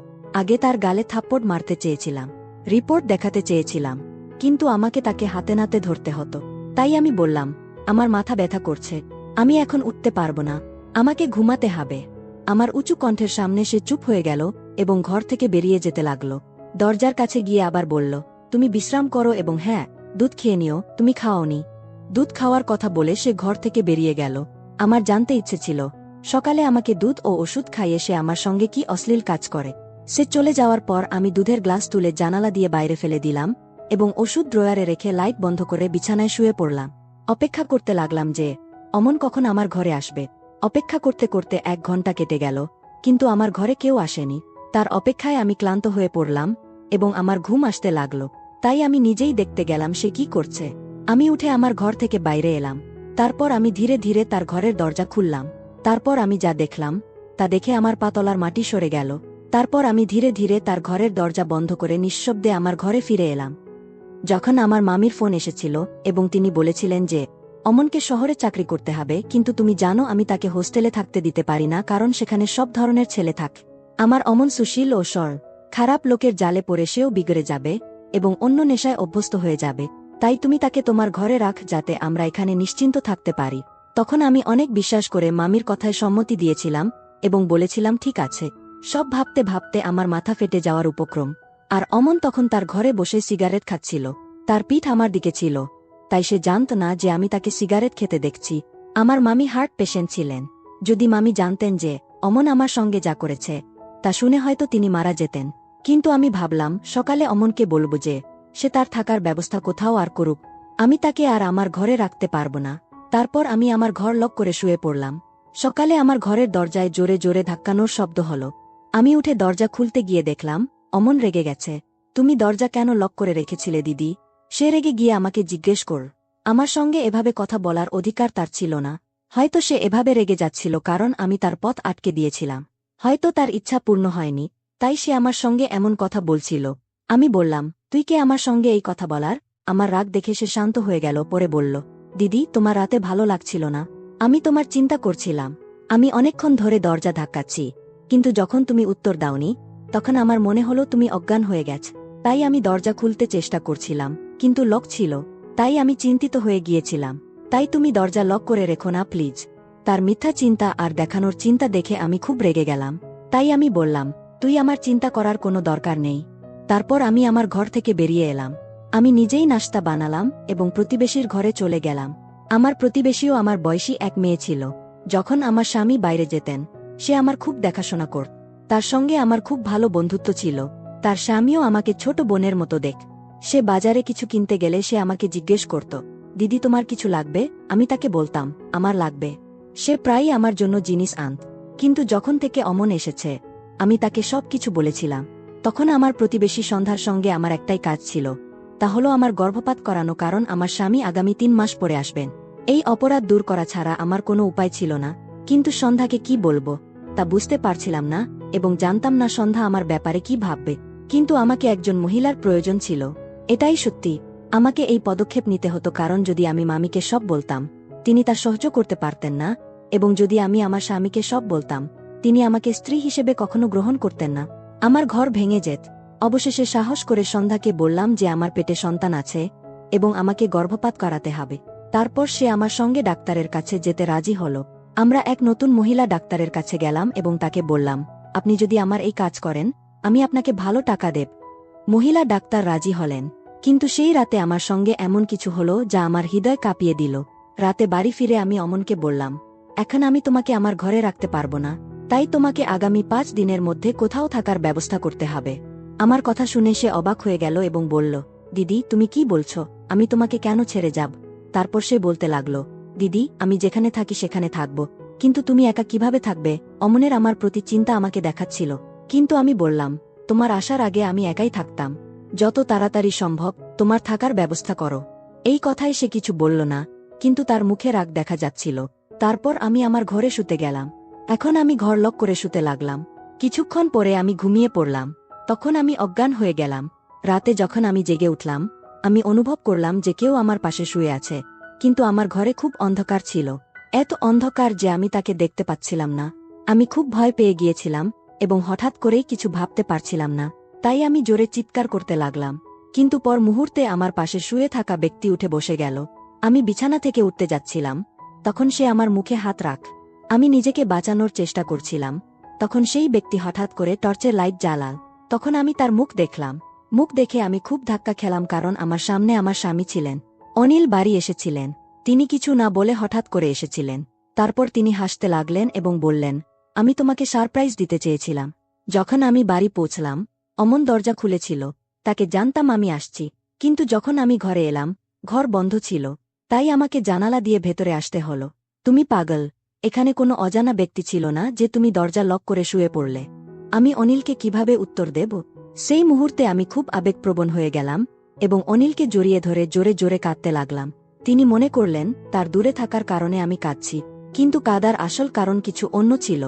আগে তার গালে থাপ্পড় মারতে চেয়েছিলাম, রিপোর্ট দেখাতে চেয়েছিলাম, কিন্তু আমাকে তাকে হাতে নাতে ধরতে হতো। তাই আমি বললাম, আমার মাথা ব্যথা করছে, আমি এখন উঠতে পারবো না, আমাকে ঘুমাতে হবে। আমার উঁচু কণ্ঠের সামনে সে চুপ হয়ে গেল এবং ঘর থেকে বেরিয়ে যেতে লাগল। দরজার কাছে গিয়ে আবার বলল, তুমি বিশ্রাম করো এবং হ্যাঁ, দুধ খেয়ে নিও, তুমি খাওনি। দুধ খাওয়ার কথা বলে সে ঘর থেকে বেরিয়ে গেল। আমার জানতে ইচ্ছে ছিল, সকালে আমাকে দুধ ও ওষুধ খাইয়ে সে আমার সঙ্গে কি অশ্লীল কাজ করে। সে চলে যাওয়ার পর আমি দুধের গ্লাস তুলে জানালা দিয়ে বাইরে ফেলে দিলাম এবং ওষুধ ড্রয়ারে রেখে লাইট বন্ধ করে বিছানায় শুয়ে পড়লাম। অপেক্ষা করতে লাগলাম যে অমন কখন আমার ঘরে আসবে। অপেক্ষা করতে করতে 1 ঘন্টা কেটে গেল, কিন্তু আমার ঘরে কেউ আসেনি। তার অপেক্ষায় আমি ক্লান্ত হয়ে পড়লাম এবং আমার ঘুম আসতে লাগল। তাই আমি নিজেই দেখতে গেলাম সে কি করছে। আমি উঠে আমার ঘর থেকে বাইরে এলাম। তারপর আমি ধীরে ধীরে তার ঘরের দরজা খুললাম। তারপর আমি যা দেখলাম তা দেখে আমার পা তলার মাটি সরে গেল। তারপর আমি ধীরে ধীরে তার ঘরের দরজা বন্ধ করে নিঃশব্দে আমার ঘরে ফিরে এলাম। যখন আমার মামির ফোন এসেছিল এবং তিনি বলেছিলেন যে অমনকে শহরে চাকরি করতে হবে, কিন্তু তুমি জানো আমি তাকে হোস্টেলে থাকতে দিতে পারি না, কারণ সেখানে সব ধরনের ছেলে থাকে। আমার অমন সুশীল ও সরল, খারাপ লোকের জালে পড়ে সেও বিগড়ে যাবে এবং অন্য নেশায় অভ্যস্ত হয়ে যাবে। তাই তুমি তাকে তোমার ঘরে রাখ, যাতে আমরা এখানে নিশ্চিন্ত থাকতে পারি। তখন আমি অনেক বিশ্বাস করে মামির কথায় সম্মতি দিয়েছিলাম এবং বলেছিলাম ঠিক আছে। সব ভাবতে ভাবতে আমার মাথা ফেটে যাওয়ার উপক্রম। আর অমন তখন তার ঘরে বসে সিগারেট খাচ্ছিল। তার পিঠ আমার দিকে ছিল, তাই সে জানত না যে আমি তাকে সিগারেট খেতে দেখছি। আমার মামি হার্ট পেশেন্ট ছিলেন। যদি মামি জানতেন যে অমন আমার সঙ্গে যা করেছে, তা শুনে হয়তো তিনি মারা যেতেন। কিন্তু আমি ভাবলাম সকালে অমনকে বলব যে সে তার থাকার ব্যবস্থা কোথাও আর করুক, আমি তাকে আর আমার ঘরে রাখতে পারব না। তারপর আমি আমার ঘর লক করে শুয়ে পড়লাম। সকালে আমার ঘরের দরজায় জোরে জোরে ধাক্কানোর শব্দ হলো। আমি উঠে দরজা খুলতে গিয়ে দেখলাম অমন রেগে গেছে। তুমি দরজা কেন লক করে রেখেছিলে দিদি? সে রেগে গিয়ে আমাকে জিজ্ঞেস কর। আমার সঙ্গে এভাবে কথা বলার অধিকার তার ছিল না। হয়তো সে এভাবে রেগে যাচ্ছিল কারণ আমি তার পথ আটকে দিয়েছিলাম। হয়তো তার ইচ্ছা পূর্ণ হয়নি, তাই সে আমার সঙ্গে এমন কথা বলছিল। আমি বললাম, তুই কে আমার সঙ্গে এই কথা বলার? আমার রাগ দেখে সে শান্ত হয়ে গেল, পরে বলল, দিদি তোমার রাতে ভালো লাগছিল না, আমি তোমার চিন্তা করছিলাম। আমি অনেকক্ষণ ধরে দরজা ধাক্কাচ্ছি, কিন্তু যখন তুমি উত্তর দাওনি তখন আমার মনে হলো তুমি অজ্ঞান হয়ে গেছ। তাই আমি দরজা খুলতে চেষ্টা করছিলাম, কিন্তু লক ছিল, তাই আমি চিন্তিত হয়ে গিয়েছিলাম। তাই তুমি দরজা লক করে রেখো না প্লিজ। তার মিথ্যা চিন্তা আর দেখানোর চিন্তা দেখে আমি খুব রেগে গেলাম। তাই আমি বললাম, তুই আমার চিন্তা করার কোনো দরকার নেই। তারপর আমি আমার ঘর থেকে বেরিয়ে এলাম। আমি নিজেই নাস্তা বানালাম এবং প্রতিবেশীর ঘরে চলে গেলাম। আমার প্রতিবেশীও আমার বয়সী এক মেয়ে ছিল। যখন আমার স্বামী বাইরে যেতেন, সে আমার খুব দেখাশোনা করত। তার সঙ্গে আমার খুব ভালো বন্ধুত্ব ছিল। তার স্বামীও আমাকে ছোট বোনের মতো দেখ। সে বাজারে কিছু কিনতে গেলে সে আমাকে জিজ্ঞেস করত, দিদি তোমার কিছু লাগবে? আমি তাকে বলতাম, আমার লাগবে। সে প্রায়ই আমার জন্য জিনিস আনত। কিন্তু যখন থেকে অমন এসেছে, আমি তাকে সব কিছু বলেছিলাম। তখন আমার প্রতিবেশী সন্ধ্যার সঙ্গে আমার একটাই কাজ ছিল, তা হলো আমার গর্ভপাত করানো, কারণ আমার স্বামী আগামী 3 মাস পরে আসবেন। এই অপরাধ দূর করা ছাড়া আমার কোনো উপায় ছিল না। কিন্তু সন্ধ্যাকে কি বলবো তা বুঝতে পারছিলাম না, এবং জানতাম না সন্ধ্যা আমার ব্যাপারে কি ভাববে। কিন্তু আমাকে একজন মহিলার প্রয়োজন ছিল, এটাই সত্যি। আমাকে এই পদক্ষেপ নিতে হতো, কারণ যদি আমি মামিকে সব বলতাম তিনি তা সহ্য করতে পারতেন না, এবং যদি আমি আমার স্বামীকে সব বলতাম তিনি আমাকে স্ত্রী হিসেবে কখনো গ্রহণ করতেন না। আমার ঘর ভেঙে যেত। অবশেষে সাহস করে সন্ধ্যাকে বললাম যে আমার পেটে সন্তান আছে এবং আমাকে গর্ভপাত করাতে হবে। তারপর সে আমার সঙ্গে ডাক্তারের কাছে যেতে রাজি হল। আমরা এক নতুন মহিলা ডাক্তারের কাছে গেলাম এবং তাকে বললাম, আপনি যদি আমার এই কাজ করেন আমি আপনাকে ভালো টাকা দেব। মহিলা ডাক্তার রাজি হলেন। কিন্তু সেই রাতে আমার সঙ্গে এমন কিছু হলো যা আমার হৃদয় কাঁপিয়ে দিল। রাতে বাড়ি ফিরে আমি অমনকে বললাম, এখন আমি তোমাকে আমার ঘরে রাখতে পারবো না, তাই তোমাকে আগামী 5 দিনের মধ্যে কোথাও থাকার ব্যবস্থা করতে হবে। আমার কথা শুনে সে অবাক হয়ে গেল এবং বলল, দিদি তুমি কি বলছো? আমি তোমাকে কেন ছেড়ে যাব? তারপর সে বলতে লাগল, দিদি আমি যেখানে থাকি সেখানে থাকব, কিন্তু তুমি একা কিভাবে থাকবে? অমনের আমার প্রতি চিন্তা আমাকে দেখাচ্ছিল। কিন্তু আমি বললাম, তোমার আসার আগে আমি একাই থাকতাম। যত তাড়াতাড়ি সম্ভব তোমার থাকার ব্যবস্থা করো। এই কথায় সে কিছু বলল না, কিন্তু তার মুখে রাগ দেখা যাচ্ছিল। তারপর আমি আমার ঘরে শুতে গেলাম। এখন আমি ঘর লক করে শুতে লাগলাম। কিছুক্ষণ পরে আমি ঘুমিয়ে পড়লাম। তখন আমি অজ্ঞান হয়ে গেলাম। রাতে যখন আমি জেগে উঠলাম, আমি অনুভব করলাম যে কেউ আমার পাশে শুয়ে আছে, কিন্তু আমার ঘরে খুব অন্ধকার ছিল। এত অন্ধকার যে আমি তাকে দেখতে পাচ্ছিলাম না। আমি খুব ভয় পেয়ে গিয়েছিলাম এবং হঠাৎ করেই কিছু ভাবতে পারছিলাম না, তাই আমি জোরে চিৎকার করতে লাগলাম। কিন্তু পর মুহূর্তে আমার পাশে শুয়ে থাকা ব্যক্তি উঠে বসে গেল। আমি বিছানা থেকে উঠতে যাচ্ছিলাম, তখন সে আমার মুখে হাত রাখ। আমি নিজেকে বাঁচানোর চেষ্টা করছিলাম। তখন সেই ব্যক্তি হঠাৎ করে টর্চের লাইট জ্বালাল। তখন আমি তার মুখ দেখলাম। মুখ দেখে আমি খুব ধাক্কা খেলাম, কারণ আমার সামনে আমার স্বামী ছিলেন। অনিল বাড়ি এসেছিলেন। তিনি কিছু না বলে হঠাৎ করে এসেছিলেন। তারপর তিনি হাসতে লাগলেন এবং বললেন, আমি তোমাকে সারপ্রাইজ দিতে চেয়েছিলাম। যখন আমি বাড়ি পৌঁছলাম, অমন দরজা খুলেছিল। তাকে জানতাম আমি আসছি, কিন্তু যখন আমি ঘরে এলাম ঘর বন্ধ ছিল, তাই আমাকে জানালা দিয়ে ভেতরে আসতে হলো। তুমি পাগল, এখানে কোনো অজানা ব্যক্তি ছিল না যে তুমি দরজা লক করে শুয়ে পড়লে। আমি অনিলকে কিভাবে উত্তর দেব? সেই মুহূর্তে আমি খুব আবেগপ্রবণ হয়ে গেলাম এবং অনিলকে জড়িয়ে ধরে জোরে জোরে কাঁদতে লাগলাম। তিনি মনে করলেন তার দূরে থাকার কারণে আমি কাঁদছি, কিন্তু কাঁদার আসল কারণ কিছু অন্য ছিল।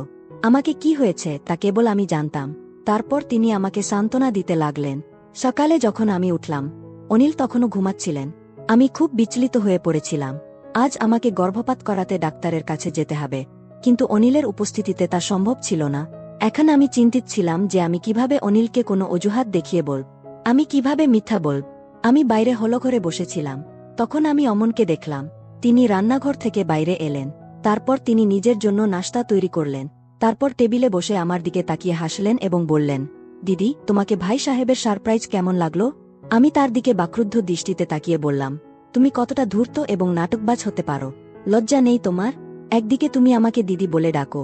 আমাকে কি হয়েছে তা কেবল আমি জানতাম। তারপর তিনি আমাকে সান্ত্বনা দিতে লাগলেন। সকালে যখন আমি উঠলাম, অনিল তখনও ঘুমাচ্ছিলেন। আমি খুব বিচলিত হয়ে পড়েছিলাম। আজ আমাকে গর্ভপাত করাতে ডাক্তারের কাছে যেতে হবে, কিন্তু অনিলের উপস্থিতিতে তা সম্ভব ছিল না। এখন আমি চিন্তিত ছিলাম যে আমি কিভাবে অনিলকে কোনো অজুহাত দেখিয়ে বলব, আমি কিভাবে মিথ্যা বলব। আমি বাইরে হলঘরে বসেছিলাম। তখন আমি অমনকে দেখলাম। তিনি রান্নাঘর থেকে বাইরে এলেন। তারপর তিনি নিজের জন্য নাস্তা তৈরি করলেন। তারপর টেবিলে বসে আমার দিকে তাকিয়ে হাসলেন এবং বললেন, দিদি তোমাকে ভাই সাহেবের সারপ্রাইজ কেমন লাগলো? আমি তার দিকে বাক্রুদ্ধ দৃষ্টিতে তাকিয়ে বললাম, তুমি কতটা ধূর্ত এবং নাটকবাজ হতে পারো। লজ্জা নেই তোমার? একদিকে তুমি আমাকে দিদি বলে ডাকো,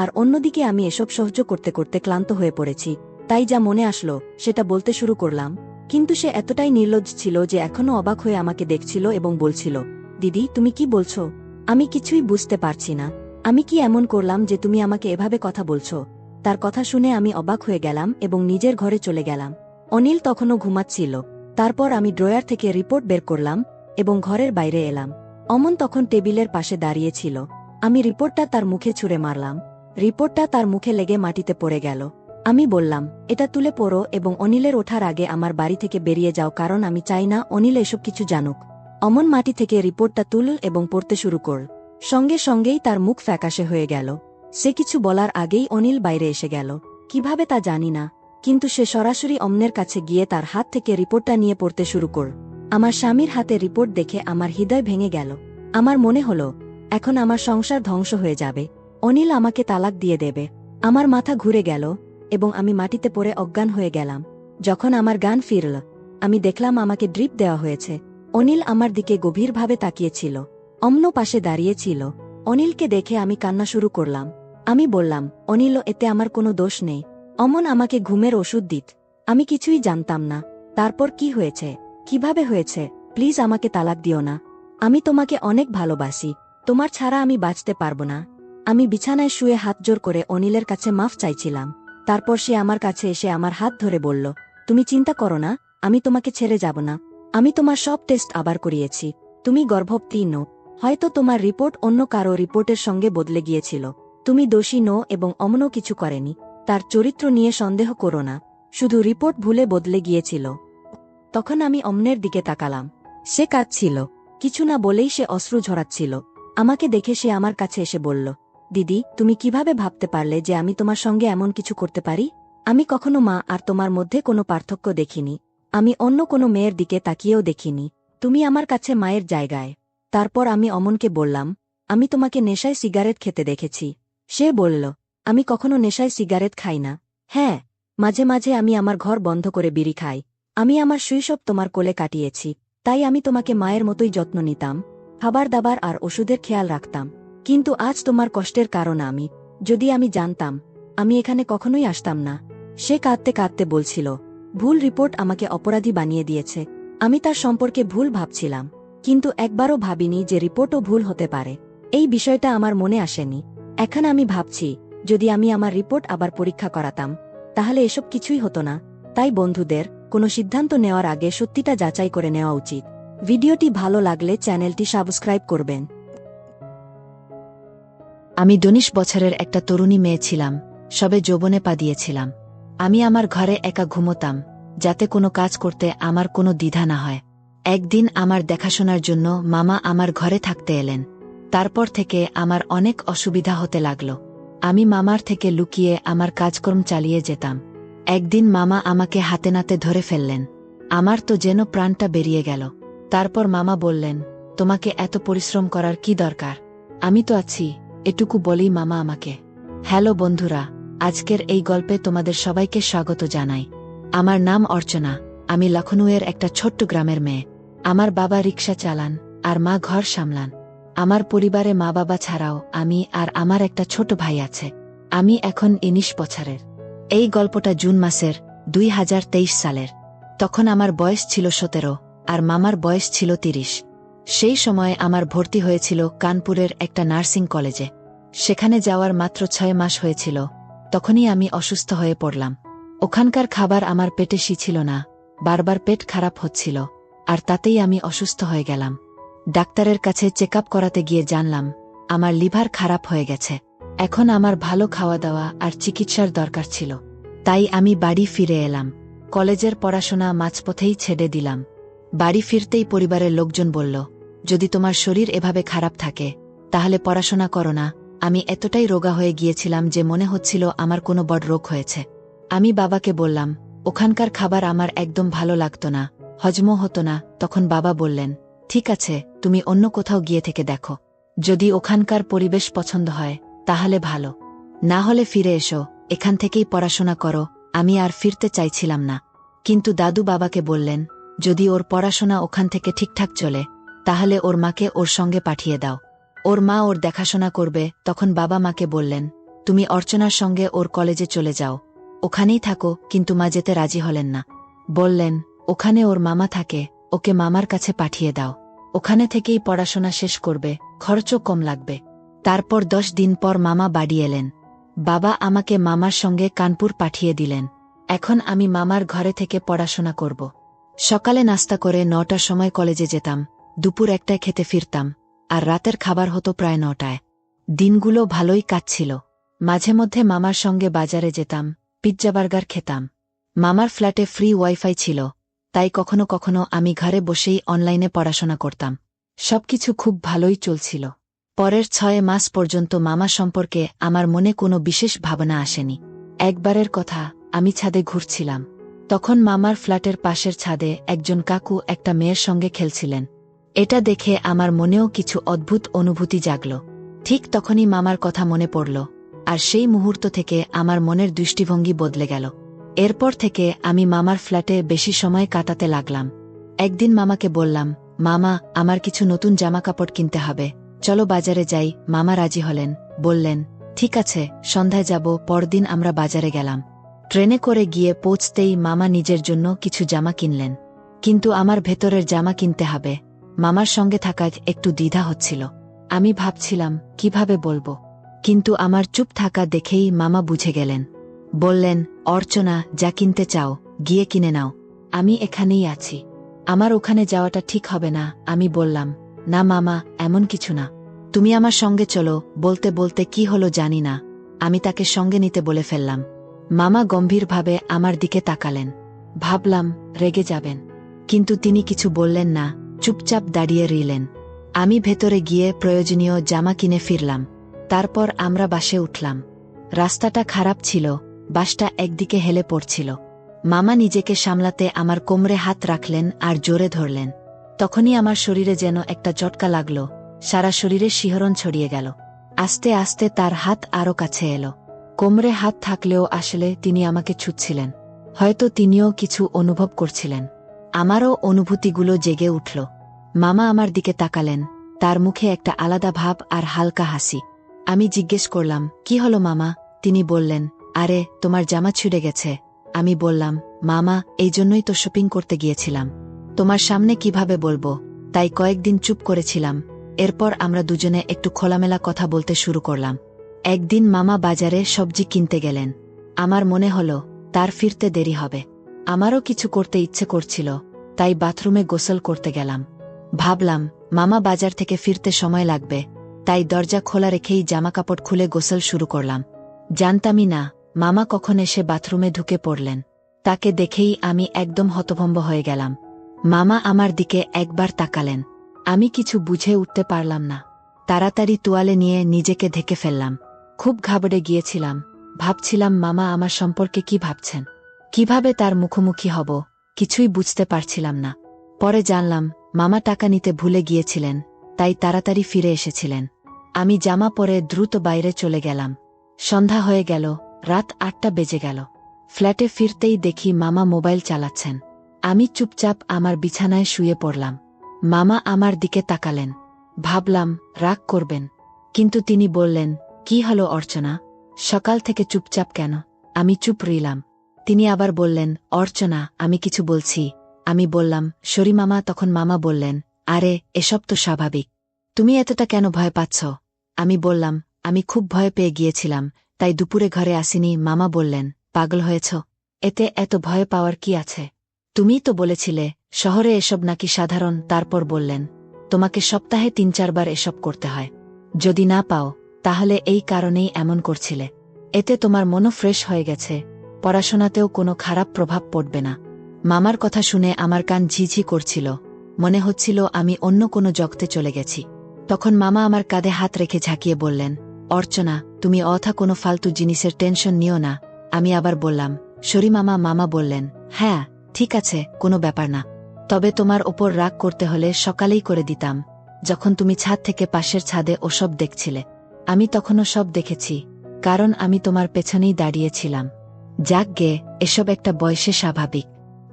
আর অন্যদিকে আমি এসব সহ্য করতে করতে ক্লান্ত হয়ে পড়েছি। তাই যা মনে আসলো সেটা বলতে শুরু করলাম। কিন্তু সে এতটাই নির্লজ্জ ছিল যে এখনও অবাক হয়ে আমাকে দেখছিল এবং বলছিল, দিদি তুমি কি বলছো? আমি কিছুই বুঝতে পারছি না। আমি কি এমন করলাম যে তুমি আমাকে এভাবে কথা বলছো? তার কথা শুনে আমি অবাক হয়ে গেলাম এবং নিজের ঘরে চলে গেলাম। অনিল তখনও ঘুমাচ্ছিল। তারপর আমি ড্রয়ার থেকে রিপোর্ট বের করলাম এবং ঘরের বাইরে এলাম। অমন তখন টেবিলের পাশে দাঁড়িয়ে ছিল। আমি রিপোর্টটা তার মুখে ছুঁড়ে মারলাম। রিপোর্টটা তার মুখে লেগে মাটিতে পড়ে গেল। আমি বললাম, এটা তুলে পড়ো এবং অনিলের ওঠার আগে আমার বাড়ি থেকে বেরিয়ে যাও, কারণ আমি চাই না অনিল এসব কিছু জানুক। অমন মাটি থেকে রিপোর্টটা তুল এবং পড়তে শুরু কর। সঙ্গে সঙ্গেই তার মুখ ফ্যাকাশে হয়ে গেল। সে কিছু বলার আগেই অনিল বাইরে এসে গেল। কিভাবে তা জানি না, কিন্তু সে সরাসরি অমনের কাছে গিয়ে তার হাত থেকে রিপোর্টটা নিয়ে পড়তে শুরু কর। আমার স্বামীর হাতে রিপোর্ট দেখে আমার হৃদয় ভেঙে গেল। আমার মনে হলো, এখন আমার সংসার ধ্বংস হয়ে যাবে। অনিল আমাকে তালাক দিয়ে দেবে। আমার মাথা ঘুরে গেল এবং আমি মাটিতে পড়ে অজ্ঞান হয়ে গেলাম। যখন আমার জ্ঞান ফিরল, আমি দেখলাম আমাকে ড্রিপ দেওয়া হয়েছে। অনিল আমার দিকে গভীরভাবে তাকিয়েছিল। অম্ন পাশে দাঁড়িয়েছিল। অনিলকে দেখে আমি কান্না শুরু করলাম। আমি বললাম, অনিল, এতে আমার কোনো দোষ নেই। অমন আমাকে ঘুমের ওষুধ দিত। আমি কিছুই জানতাম না। তারপর কি হয়েছে, কিভাবে হয়েছে? প্লিজ আমাকে তালাক দিও না। আমি তোমাকে অনেক ভালোবাসি। তোমার ছাড়া আমি বাঁচতে পারবো না। আমি বিছানায় শুয়ে হাত জোর করে অনিলের কাছে মাফ চাইছিলাম। তারপর সে আমার কাছে এসে আমার হাত ধরে বলল, তুমি চিন্তা করো না, আমি তোমাকে ছেড়ে যাব না। আমি তোমার সব টেস্ট আবার করিয়েছি। তুমি গর্ভবতী নও। হয়তো তোমার রিপোর্ট অন্য কারো রিপোর্টের সঙ্গে বদলে গিয়েছিল। তুমি দোষী নও এবং অমনও কিছু করেনি। তার চরিত্র নিয়ে সন্দেহ করো না। শুধু রিপোর্ট ভুলে বদলে গিয়েছিল। তখন আমি অমনের দিকে তাকালাম। সে কাঁদছিল। কিছু না বলেই সে অশ্রু ঝরাচ্ছিল। আমাকে দেখে সে আমার কাছে এসে বলল, দিদি, তুমি কিভাবে ভাবতে পারলে যে আমি তোমার সঙ্গে এমন কিছু করতে পারি? আমি কখনো মা আর তোমার মধ্যে কোনো পার্থক্য দেখিনি। আমি অন্য কোনো মেয়ের দিকে তাকিয়েও দেখিনি। তুমি আমার কাছে মায়ের জায়গায়। তারপর আমি অমনকে বললাম, আমি তোমাকে নেশায় সিগারেট খেতে দেখেছি। সে বলল, আমি কখনো নেশায় সিগারেট খাই না। হ্যাঁ, মাঝে মাঝে আমি আমার ঘর বন্ধ করে বিড়ি খাই। আমি আমার শৈশব তোমার কোলে কাটিয়েছি, তাই আমি তোমাকে মায়ের মতোই যত্ন নিতাম। খাবার দাবার আর ওষুধের খেয়াল রাখতাম। কিন্তু আজ তোমার কষ্টের কারণ আমি। যদি আমি জানতাম, আমি এখানে কখনোই আসতাম না। সে কাঁদতে কাঁদতে বলছিল, ভুল রিপোর্ট আমাকে অপরাধী বানিয়ে দিয়েছে। আমি তার সম্পর্কে ভুল ভাবছিলাম, কিন্তু একবারও ভাবিনি যে রিপোর্টও ভুল হতে পারে। এই বিষয়টা আমার মনে আসেনি। এখন আমি ভাবছি, যদি আমি আমার রিপোর্ট আবার পরীক্ষা করাতাম, তাহলে এসব কিছুই হতো না। তাই বন্ধুদের, কোনো সিদ্ধান্ত নেওয়ার আগে সত্যিটা যাচাই করে নেওয়া উচিত। ভিডিওটি ভালো লাগলে চ্যানেলটি সাবস্ক্রাইব করবেন। আমি 19 বছরের একটা তরুণী মেয়ে ছিলাম। সবে যৌবনে পা দিয়েছিলাম। আমি আমার ঘরে একা ঘুমোতাম, যাতে কোনো কাজ করতে আমার কোনো দ্বিধা না হয়। একদিন আমার দেখাশোনার জন্য মামা আমার ঘরে থাকতে এলেন। তারপর থেকে আমার অনেক অসুবিধা হতে লাগল। আমি মামার থেকে লুকিয়ে আমার কাজকর্ম চালিয়ে যেতাম। একদিন মামা আমাকে হাতে নাতে ধরে ফেললেন। আমার তো যেন প্রাণটা বেরিয়ে গেল। তারপর মামা বললেন, তোমাকে এত পরিশ্রম করার কি দরকার? আমি তো আছি, এটুকু বলেই মামা আমাকে। হ্যালো বন্ধুরা, আজকের এই গল্পে তোমাদের সবাইকে স্বাগত জানাই। আমার নাম অর্চনা। আমি লখনউয়ের একটা ছোট্ট গ্রামের মেয়ে। আমার বাবা রিকশা চালান আর মা ঘর সামলান। আমার পরিবারে মা বাবা ছাড়াও আমি আর আমার একটা ছোট ভাই আছে। আমি এখন 19 বছরের। এই গল্পটা জুন মাসের 2023 সালের। তখন আমার বয়স ছিল 17 আর মামার বয়স ছিল 30। সেই সময় আমার ভর্তি হয়েছিল কানপুরের একটা নার্সিং কলেজে। সেখানে যাওয়ার মাত্র 6 মাস হয়েছিল, তখনই আমি অসুস্থ হয়ে পড়লাম। ওখানকার খাবার আমার পেটে ছিল না, বারবার পেট খারাপ হচ্ছিল, আর তাতেই আমি অসুস্থ হয়ে গেলাম। ডাক্তারের কাছে চেক আপ করাতে গিয়ে জানলাম আমার লিভার খারাপ হয়ে গেছে। এখন আমার ভালো খাওয়া দাওয়া আর চিকিৎসার দরকার ছিল। তাই আমি বাড়ি ফিরে এলাম। কলেজের পড়াশোনা মাঝপথেই ছেড়ে দিলাম। বাড়ি ফিরতেই পরিবারের লোকজন বলল, যদি তোমার শরীর এভাবে খারাপ থাকে, তাহলে পড়াশোনা করো না। আমি এতটাই রোগা হয়ে গিয়েছিলাম যে মনে হচ্ছিল আমার কোনো বড় রোগ হয়েছে। আমি বাবাকে বললাম, ওখানকার খাবার আমার একদম ভালো লাগতো না, হজমও হতো না। তখন বাবা বললেন, ঠিক আছে, তুমি অন্য কোথাও গিয়ে থেকে দেখো। যদি ওখানকার পরিবেশ পছন্দ হয়, তাহলে ভালো। না হলে ফিরে এসো, এখান থেকেই পড়াশোনা করো। আমি আর ফিরতে চাইছিলাম না। কিন্তু দাদু বাবাকে বললেন, যদি ওর পড়াশোনা ওখান থেকে ঠিকঠাক চলে, তাহলে ওর মাকে ওর সঙ্গে পাঠিয়ে দাও। ওর মা ওর দেখাশোনা করবে। তখন বাবা মাকে বললেন, তুমি অর্চনার সঙ্গে ওর কলেজে চলে যাও, ওখানেই থাকো। কিন্তু মা যেতে রাজি হলেন না। বললেন, ওখানে ওর মামা থাকে, ওকে মামার কাছে পাঠিয়ে দাও। ওখানে থেকেই পড়াশোনা শেষ করবে, খরচও কম লাগবে। তারপর 10 দিন পর মামা বাড়ি এলেন। বাবা আমাকে মামার সঙ্গে কানপুর পাঠিয়ে দিলেন। এখন আমি মামার ঘরে থেকে পড়াশোনা করব। সকালে নাস্তা করে 9টার সময় কলেজে যেতাম, দুপুর 1টায় খেতে ফিরতাম, আর রাতের খাবার হতো প্রায় 9টায়। দিনগুলো ভালোই কাটছিল। মাঝে মধ্যে মামার সঙ্গে বাজারে যেতাম, পিৎজা বার্গার খেতাম। মামার ফ্ল্যাটে ফ্রি ওয়াইফাই ছিল, তাই কখনো কখনো আমি ঘরে বসেই অনলাইনে পড়াশোনা করতাম। সবকিছু খুব ভালোই চলছিল। পরের 6 মাস পর্যন্ত মামা সম্পর্কে আমার মনে কোনো বিশেষ ভাবনা আসেনি। একবারের কথা, আমি ছাদে ঘুরছিলাম। তখন মামার ফ্ল্যাটের পাশের ছাদে একজন কাকু একটা মেয়ের সঙ্গে খেলছিলেন। এটা দেখে আমার মনেও কিছু অদ্ভুত অনুভূতি জাগল। ঠিক তখনই মামার কথা মনে পড়ল, আর সেই মুহূর্ত থেকে আমার মনের দৃষ্টিভঙ্গি বদলে গেল। এরপর থেকে আমি মামার ফ্ল্যাটে বেশি সময় কাটাতে লাগলাম। একদিন মামাকে বললাম, মামা, আমার কিছু নতুন জামাকাপড় কিনতে হবে, চলো বাজারে যাই। মামা রাজি হলেন, বললেন, ঠিক আছে, সন্ধ্যায় যাব। পরদিন আমরা বাজারে গেলাম। ট্রেনে করে গিয়ে পৌঁছতেই মামা নিজের জন্য কিছু জামা কিনলেন। কিন্তু আমার ভেতরের জামা কিনতে হবে, মামার সঙ্গে থাকায় একটু দ্বিধা হচ্ছিল। আমি ভাবছিলাম কিভাবে বলবো, কিন্তু আমার চুপ থাকা দেখেই মামা বুঝে গেলেন। বললেন, অর্চনা, যা কিনতে চাও গিয়ে কিনে নাও, আমি এখানেই আছি। আমার ওখানে যাওয়াটা ঠিক হবে না। আমি বললাম, না মামা, এমন কিছু না, তুমি আমার সঙ্গে চলো। বলতে বলতে কি হলো জানি না, আমি তাকে সঙ্গে নিতে বলে ফেললাম। মামা গম্ভীরভাবে আমার দিকে তাকালেন। ভাবলাম রেগে যাবেন, কিন্তু তিনি কিছু বললেন না, চুপচাপ দাঁড়িয়ে রইলেন। আমি ভেতরে গিয়ে প্রয়োজনীয় জামা কিনে ফিরলাম। তারপর আমরা বাসে উঠলাম। রাস্তাটা খারাপ ছিল, বাসটা একদিকে হেলে পড়ছিল। মামা নিজেকে সামলাতে আমার কোমরে হাত রাখলেন আর জোরে ধরলেন। তখনই আমার শরীরে যেন একটা ঝটকা লাগল, সারা শরীরে শিহরণ ছড়িয়ে গেল। আস্তে আস্তে তার হাত আরও কাছে এলো। কোমরে হাত থাকলেও আসলে তিনি আমাকে ছুঁচ্ছিলেন। হয়তো তিনিও কিছু অনুভব করছিলেন। আমারও অনুভূতিগুলো জেগে উঠল। মামা আমার দিকে তাকালেন, তার মুখে একটা আলাদা ভাব আর হালকা হাসি। আমি জিজ্ঞেস করলাম, কি হলো মামা? তিনি বললেন, আরে, তোমার জামা ছিঁড়ে গেছে। আমি বললাম, মামা, এই জন্যই তো শপিং করতে গিয়েছিলাম, তোমার সামনে কিভাবে বলবো, তাই কয়েকদিন চুপ করেছিলাম। এরপর আমরা দুজনে একটু খোলামেলা কথা বলতে শুরু করলাম। একদিন মামা বাজারে সবজি কিনতে গেলেন। আমার মনে হলো তার ফিরতে দেরি হবে। আমারও কিছু করতে ইচ্ছে করছিল, তাই বাথরুমে গোসল করতে গেলাম। ভাবলাম মামা বাজার থেকে ফিরতে সময় লাগবে, তাই দরজা খোলা রেখেই জামাকাপড় খুলে গোসল শুরু করলাম। জানতামই না মামা কখন এসে বাথরুমে ঢুকে পড়লেন। তাকে দেখেই আমি একদম হতভম্ব হয়ে গেলাম। মামা আমার দিকে একবার তাকালেন। আমি কিছু বুঝে উঠতে পারলাম না। তাড়াতাড়ি তোয়ালে নিয়ে নিজেকে ঢেকে ফেললাম। খুব ঘাবড়ে গিয়েছিলাম। ভাবছিলাম মামা আমার সম্পর্কে কি ভাবছেন, কিভাবে তার মুখোমুখি হব, কিছুই বুঝতে পারছিলাম না। পরে জানলাম মামা টাকা নিতে ভুলে গিয়েছিলেন, তাই তাড়াতাড়ি ফিরে এসেছিলেন। আমি জামা পরে দ্রুত বাইরে চলে গেলাম। সন্ধ্যা হয়ে গেল, রাত 8টা বেজে গেল। ফ্ল্যাটে ফিরতেই দেখি মামা মোবাইল চালাচ্ছেন। আমি চুপচাপ আমার বিছানায় শুয়ে পড়লাম। মামা আমার দিকে তাকালেন। ভাবলাম রাগ করবেন, কিন্তু তিনি বললেন, কি হলো অর্চনা, সকাল থেকে চুপচাপ কেন? আমি চুপ রইলাম। তিনি আবার বললেন, অর্চনা, আমি কিছু বলছি। আমি বললাম, সরি মামা। তখন মামা বললেন, আরে, এসব তো স্বাভাবিক, তুমি এতটা কেন ভয় পাচ্ছ? আমি বললাম, আমি খুব ভয় পেয়ে গিয়েছিলাম, তাই দুপুরে ঘরে আসিনি। মামা বললেন, পাগল হয়েছ, এতে এত ভয় পাওয়ার কি আছে? তুমিই তো বলেছিলে শহরে এসব নাকি সাধারণ। তারপর বললেন, তোমাকে সপ্তাহে 3-4 বার এসব করতে হয়, যদি না পাও তাহলে এই কারণেই এমন করছিলে। এতে তোমার মনও ফ্রেশ হয়ে গেছে, পড়াশোনাতেও কোনো খারাপ প্রভাব পড়বে না। মামার কথা শুনে আমার কান ঝিঝি করছিল, মনে হচ্ছিল আমি অন্য কোনো জগতে চলে গেছি। তখন মামা আমার কাঁধে হাত রেখে ঝাঁকিয়ে বললেন, অর্চনা, তুমি অথা কোনো ফালতু জিনিসের টেনশন নিও না। আমি আবার বললাম, সরি মামা। মামা বললেন, হ্যাঁ ঠিক আছে, কোনো ব্যাপার না, তবে তোমার ওপর রাগ করতে হলে সকালেই করে দিতাম, যখন তুমি ছাদ থেকে পাশের ছাদে ওসব দেখছিলে। আমি তখনও সব দেখেছি, কারণ আমি তোমার পেছনেই দাঁড়িয়েছিলাম। যাক গে, এসব একটা বয়সে স্বাভাবিক।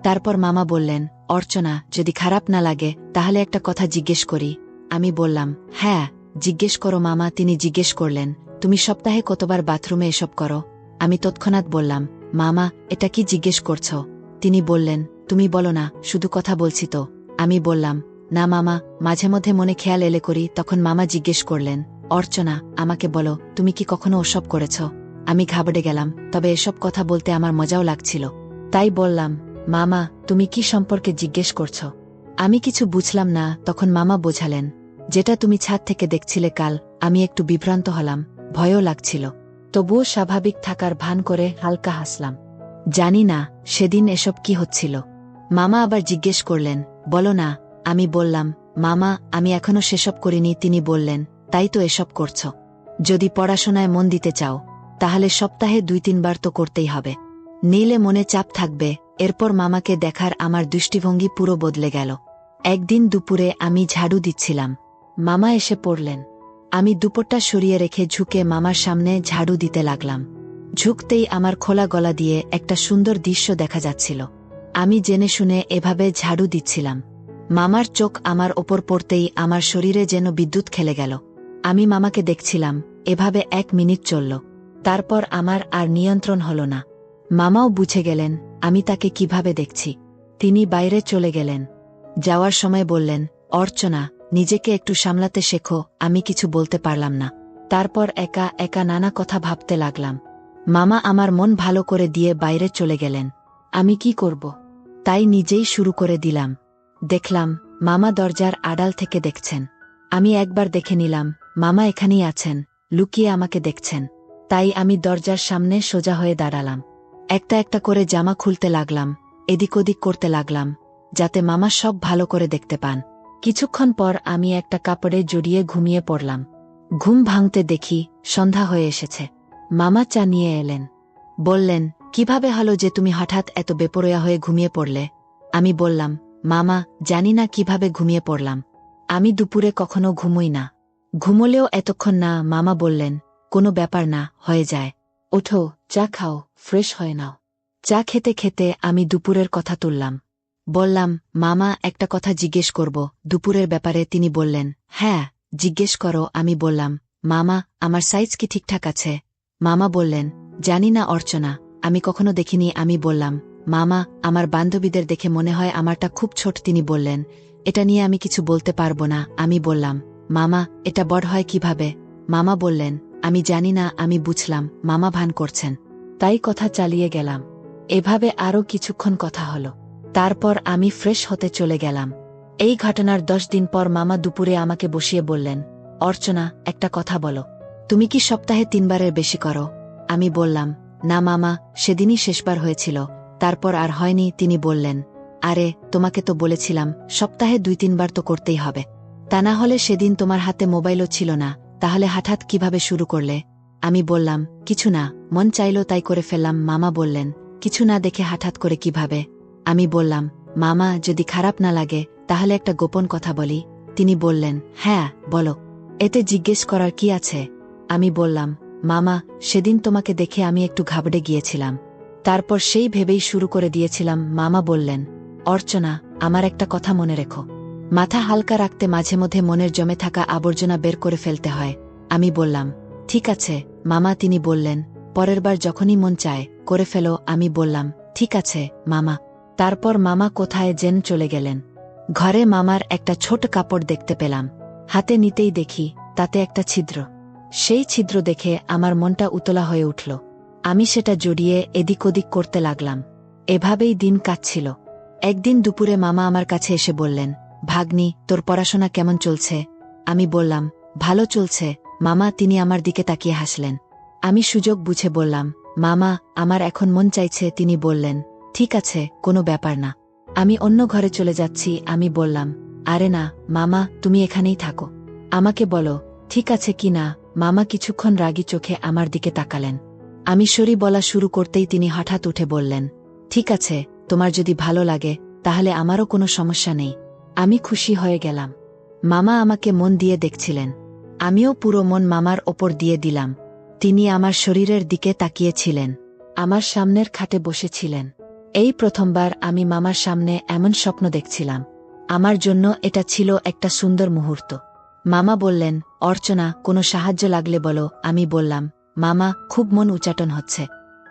তারপর মামা বললেন, অর্চনা, যদি খারাপ না লাগে তাহলে একটা কথা জিজ্ঞেস করি। আমি বললাম, হ্যাঁ জিজ্ঞেস করো মামা। তিনি জিজ্ঞেস করলেন, তুমি সপ্তাহে কতবার বাথরুমে এসব করো? আমি তৎক্ষণাৎ বললাম, মামা, এটা কি জিজ্ঞেস করছো? তিনি বললেন, তুমি বলো না, শুধু কথা বলছি তো। আমি বললাম, না মামা, মাঝে মধ্যে মনে খেয়াল এলে করি। তখন মামা জিজ্ঞেস করলেন, অর্চনা, আমাকে বলো, তুমি কি কখনো ওসব করেছ? আমি ঘাবড়ে গেলাম, তবে এসব কথা বলতে আমার মজাও লাগছিল। তাই বললাম, মামা, তুমি কি সম্পর্কে জিজ্ঞেস করছো? আমি কিছু বুঝলাম না। তখন মামা বোঝালেন, যেটা তুমি ছাদ থেকে দেখছিলে কাল। আমি একটু বিভ্রান্ত হলাম, ভয়ও লাগছিল, তবুও স্বাভাবিক থাকার ভান করে হালকা হাসলাম। জানি না সেদিন এসব কি হচ্ছিল। মামা আবার জিজ্ঞেস করলেন, বলো না। আমি বললাম, মামা, আমি এখনো সেসব করিনি। তিনি বললেন, তাই তো এসব করছো। যদি পড়াশোনায় মন দিতে চাও, তাহলে সপ্তাহে 2-3 বার তো করতেই হবে, নিলে মনে চাপ থাকবে। এরপর মামাকে দেখার আমার দৃষ্টিভঙ্গি পুরো বদলে গেল। একদিন দুপুরে আমি ঝাড়ু দিচ্ছিলাম, মামা এসে পড়লেন। আমি দুপুরটা সরিয়ে রেখে ঝুঁকে মামার সামনে ঝাড়ু দিতে লাগলাম। ঝুঁকতেই আমার খোলা গলা দিয়ে একটা সুন্দর দৃশ্য দেখা যাচ্ছিল। আমি জেনে শুনে এভাবে ঝাড়ু দিচ্ছিলাম। মামার চোখ আমার ওপর পড়তেই আমার শরীরে যেন বিদ্যুৎ খেলে গেল। আমি মামাকে দেখছিলাম, এভাবে 1 মিনিট চলল। তারপর আমার আর নিয়ন্ত্রণ হল না। মামাও বুঝে গেলেন আমি তাকে কিভাবে দেখছি। তিনি বাইরে চলে গেলেন। যাওয়ার সময় বললেন, অর্চনা, নিজেকে একটু সামলাতে শেখো। আমি কিছু বলতে পারলাম না। তারপর একা একা নানা কথা ভাবতে লাগলাম। মামা আমার মন ভালো করে দিয়ে বাইরে চলে গেলেন। আমি কি করব? তাই নিজেই শুরু করে দিলাম। দেখলাম মামা দরজার আড়াল থেকে দেখছেন। আমি একবার দেখে নিলাম মামা এখানেই আছেন, লুকিয়ে আমাকে দেখছেন। তাই আমি দরজার সামনে সোজা হয়ে দাঁড়ালাম। একটা একটা করে জামা খুলতে লাগলাম, এদিক ওদিক করতে লাগলাম, যাতে মামা সব ভালো করে দেখতে পান। কিছুক্ষণ পর আমি একটা কাপড়ে জড়িয়ে ঘুমিয়ে পড়লাম। ঘুম ভাঙতে দেখি সন্ধ্যা হয়ে এসেছে। মামা চা নিয়ে এলেন। বললেন, কিভাবে হলো যে তুমি হঠাৎ এত বেপরোয়া হয়ে ঘুমিয়ে পড়লে? আমি বললাম, মামা, জানি না কিভাবে ঘুমিয়ে পড়লাম। আমি দুপুরে কখনো ঘুমোই না, ঘুমোলেও এতক্ষণ না। মামা বললেন, কোনো ব্যাপার না, হয়ে যায়। ওঠো, চা খাও, ফ্রেশ হয়ে নাও। চা খেতে খেতে আমি দুপুরের কথা তুললাম। বললাম, মামা, একটা কথা জিজ্ঞেস করব দুপুরের ব্যাপারে। তিনি বললেন, হ্যাঁ, জিজ্ঞেস করো। আমি বললাম, মামা, আমার সাইজ কি ঠিকঠাক আছে? মামা বললেন, জানি না অর্চনা, আমি কখনো দেখিনি। আমি বললাম, মামা, আমার বান্ধবীদের দেখে মনে হয় আমারটা খুব ছোট। তিনি বললেন, এটা নিয়ে আমি কিছু বলতে পারবো না। আমি বললাম, মামা, এটা বড় হয় কিভাবে? মামা বললেন, আমি জানি না। আমি বুঝলাম মামা ভান করছেন, তাই কথা চালিয়ে গেলাম। এভাবে আরও কিছুক্ষণ কথা হলো। তারপর আমি ফ্রেশ হতে চলে গেলাম। এই ঘটনার 10 দিন পর মামা দুপুরে আমাকে বসিয়ে বললেন, অর্চনা, একটা কথা বলো, তুমি কি সপ্তাহে 3 বারের বেশি করো? আমি বললাম, না মামা, সেদিনই শেষবার হয়েছিল, তারপর আর হয়নি। তিনি বললেন, আরে, তোমাকে তো বলেছিলাম সপ্তাহে 2-3 বার তো করতেই হবে, তা না হলে সেদিন তোমার হাতে মোবাইলও ছিল না, তাহলে হঠাৎ কিভাবে শুরু করলে? আমি বললাম, কিছু না, মন চাইল তাই করে ফেললাম। মামা বললেন, কিছু না দেখে হঠাৎ করে কিভাবে? আমি বললাম, মামা, যদি খারাপ না লাগে তাহলে একটা গোপন কথা বলি। তিনি বললেন, হ্যাঁ, বলো, এতে জিজ্ঞেস করার কি আছে? আমি বললাম, মামা, সেদিন তোমাকে দেখে আমি একটু ঘাবড়ে গিয়েছিলাম, তারপর সেই ভেবেই শুরু করে দিয়েছিলাম। মামা বললেন, অর্চনা, আমার একটা কথা মনে রেখো, মাথা হালকা রাখতে মাঝে মধ্যে মনের জমে থাকা আবর্জনা বের করে ফেলতে হয়। আমি বললাম, ঠিক আছে মামা। তিনি বললেন, পরের বার যখনই মন চায় করে ফেলো। আমি বললাম, ঠিক আছে মামা। তারপর মামা কোথায় যেন চলে গেলেন। ঘরে মামার একটা ছোট কাপড় দেখতে পেলাম। হাতে নিতেই দেখি তাতে একটা ছিদ্র। সেই ছিদ্র দেখে আমার মনটা উতলা হয়ে উঠল। আমি সেটা জড়িয়ে এদিক ওদিক করতে লাগলাম। এভাবেই দিন কাটছিল। একদিন দুপুরে মামা আমার কাছে এসে বললেন, ভাগ্নি, তোর পড়াশোনা কেমন চলছে? আমি বললাম, ভালো চলছে মামা। তিনি আমার দিকে তাকিয়ে হাসলেন। আমি সুযোগ বুঝে বললাম, মামা, আমার এখন মন চাইছে। তিনি বললেন, ঠিক আছে, কোনো ব্যাপার না, আমি অন্য ঘরে চলে যাচ্ছি। আমি বললাম, আরে না মামা, তুমি এখানেই থাকো, আমাকে বলো ঠিক আছে কি না। মামা কিছুক্ষণ রাগী চোখে আমার দিকে তাকালেন। আমি সরি বলা শুরু করতেই তিনি হঠাৎ উঠে বললেন, ঠিক আছে, তোমার যদি ভালো লাগে তাহলে আমারও কোনো সমস্যা নেই। আমি খুশি হয়ে গেলাম। মামা আমাকে মন দিয়ে দেখছিলেন, আমিও পুরো মন মামার ওপর দিয়ে দিলাম। তিনি আমার শরীরের দিকে তাকিয়েছিলেন, আমার সামনের খাটে বসেছিলেন। এই প্রথমবার আমি মামার সামনে এমন স্বপ্ন দেখছিলাম। আমার জন্য এটা ছিল একটা সুন্দর মুহূর্ত। মামা বললেন, অর্চনা, কোনো সাহায্য লাগলে বলো। আমি বললাম, মামা, খুব মন উচাটন হচ্ছে,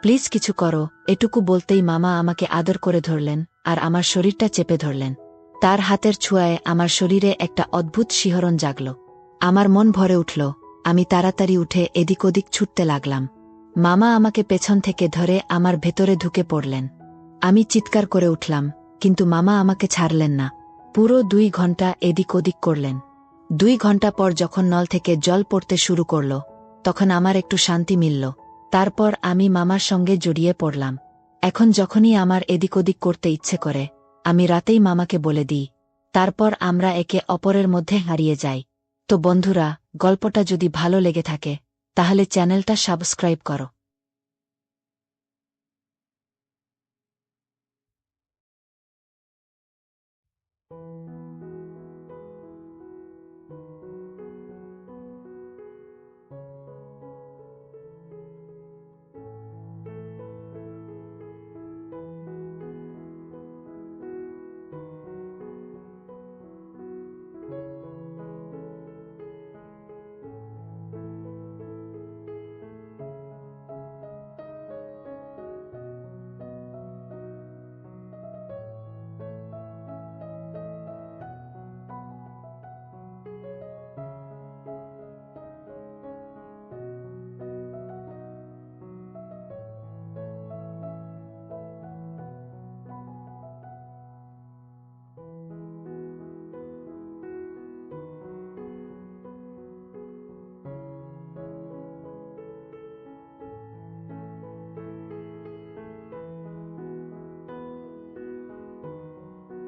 প্লিজ কিছু করো। এটুকু বলতেই মামা আমাকে আদর করে ধরলেন আর আমার শরীরটা চেপে ধরলেন। তার হাতের ছোঁয়ায় আমার শরীরে একটা অদ্ভুত শিহরণ জাগল। আমার মন ভরে উঠল, আমি তাড়াতাড়ি উঠে এদিক ওদিক ছুটতে লাগলাম। মামা আমাকে পেছন থেকে ধরে আমার ভেতরে ঢুকে পড়লেন। আমি চিৎকার করে উঠলাম, কিন্তু মামা আমাকে ছাড়লেন না। পুরো 2 ঘন্টা এদিক ওদিক করলেন। 2 ঘন্টা পর যখন নল থেকে জল পড়তে শুরু করল, তখন আমার একটু শান্তি মিলল। তারপর আমি মামার সঙ্গে জড়িয়ে পড়লাম। এখন যখনই আমার এদিক ওদিক করতে ইচ্ছে করে, আমি রাতেই মামাকে বলে দিই। তারপর আমরা একে অপরের মধ্যে হারিয়ে যাই। তো বন্ধুরা, গল্পটা যদি ভালো লেগে থাকে, তাহলে চ্যানেলটা সাবস্ক্রাইব করো।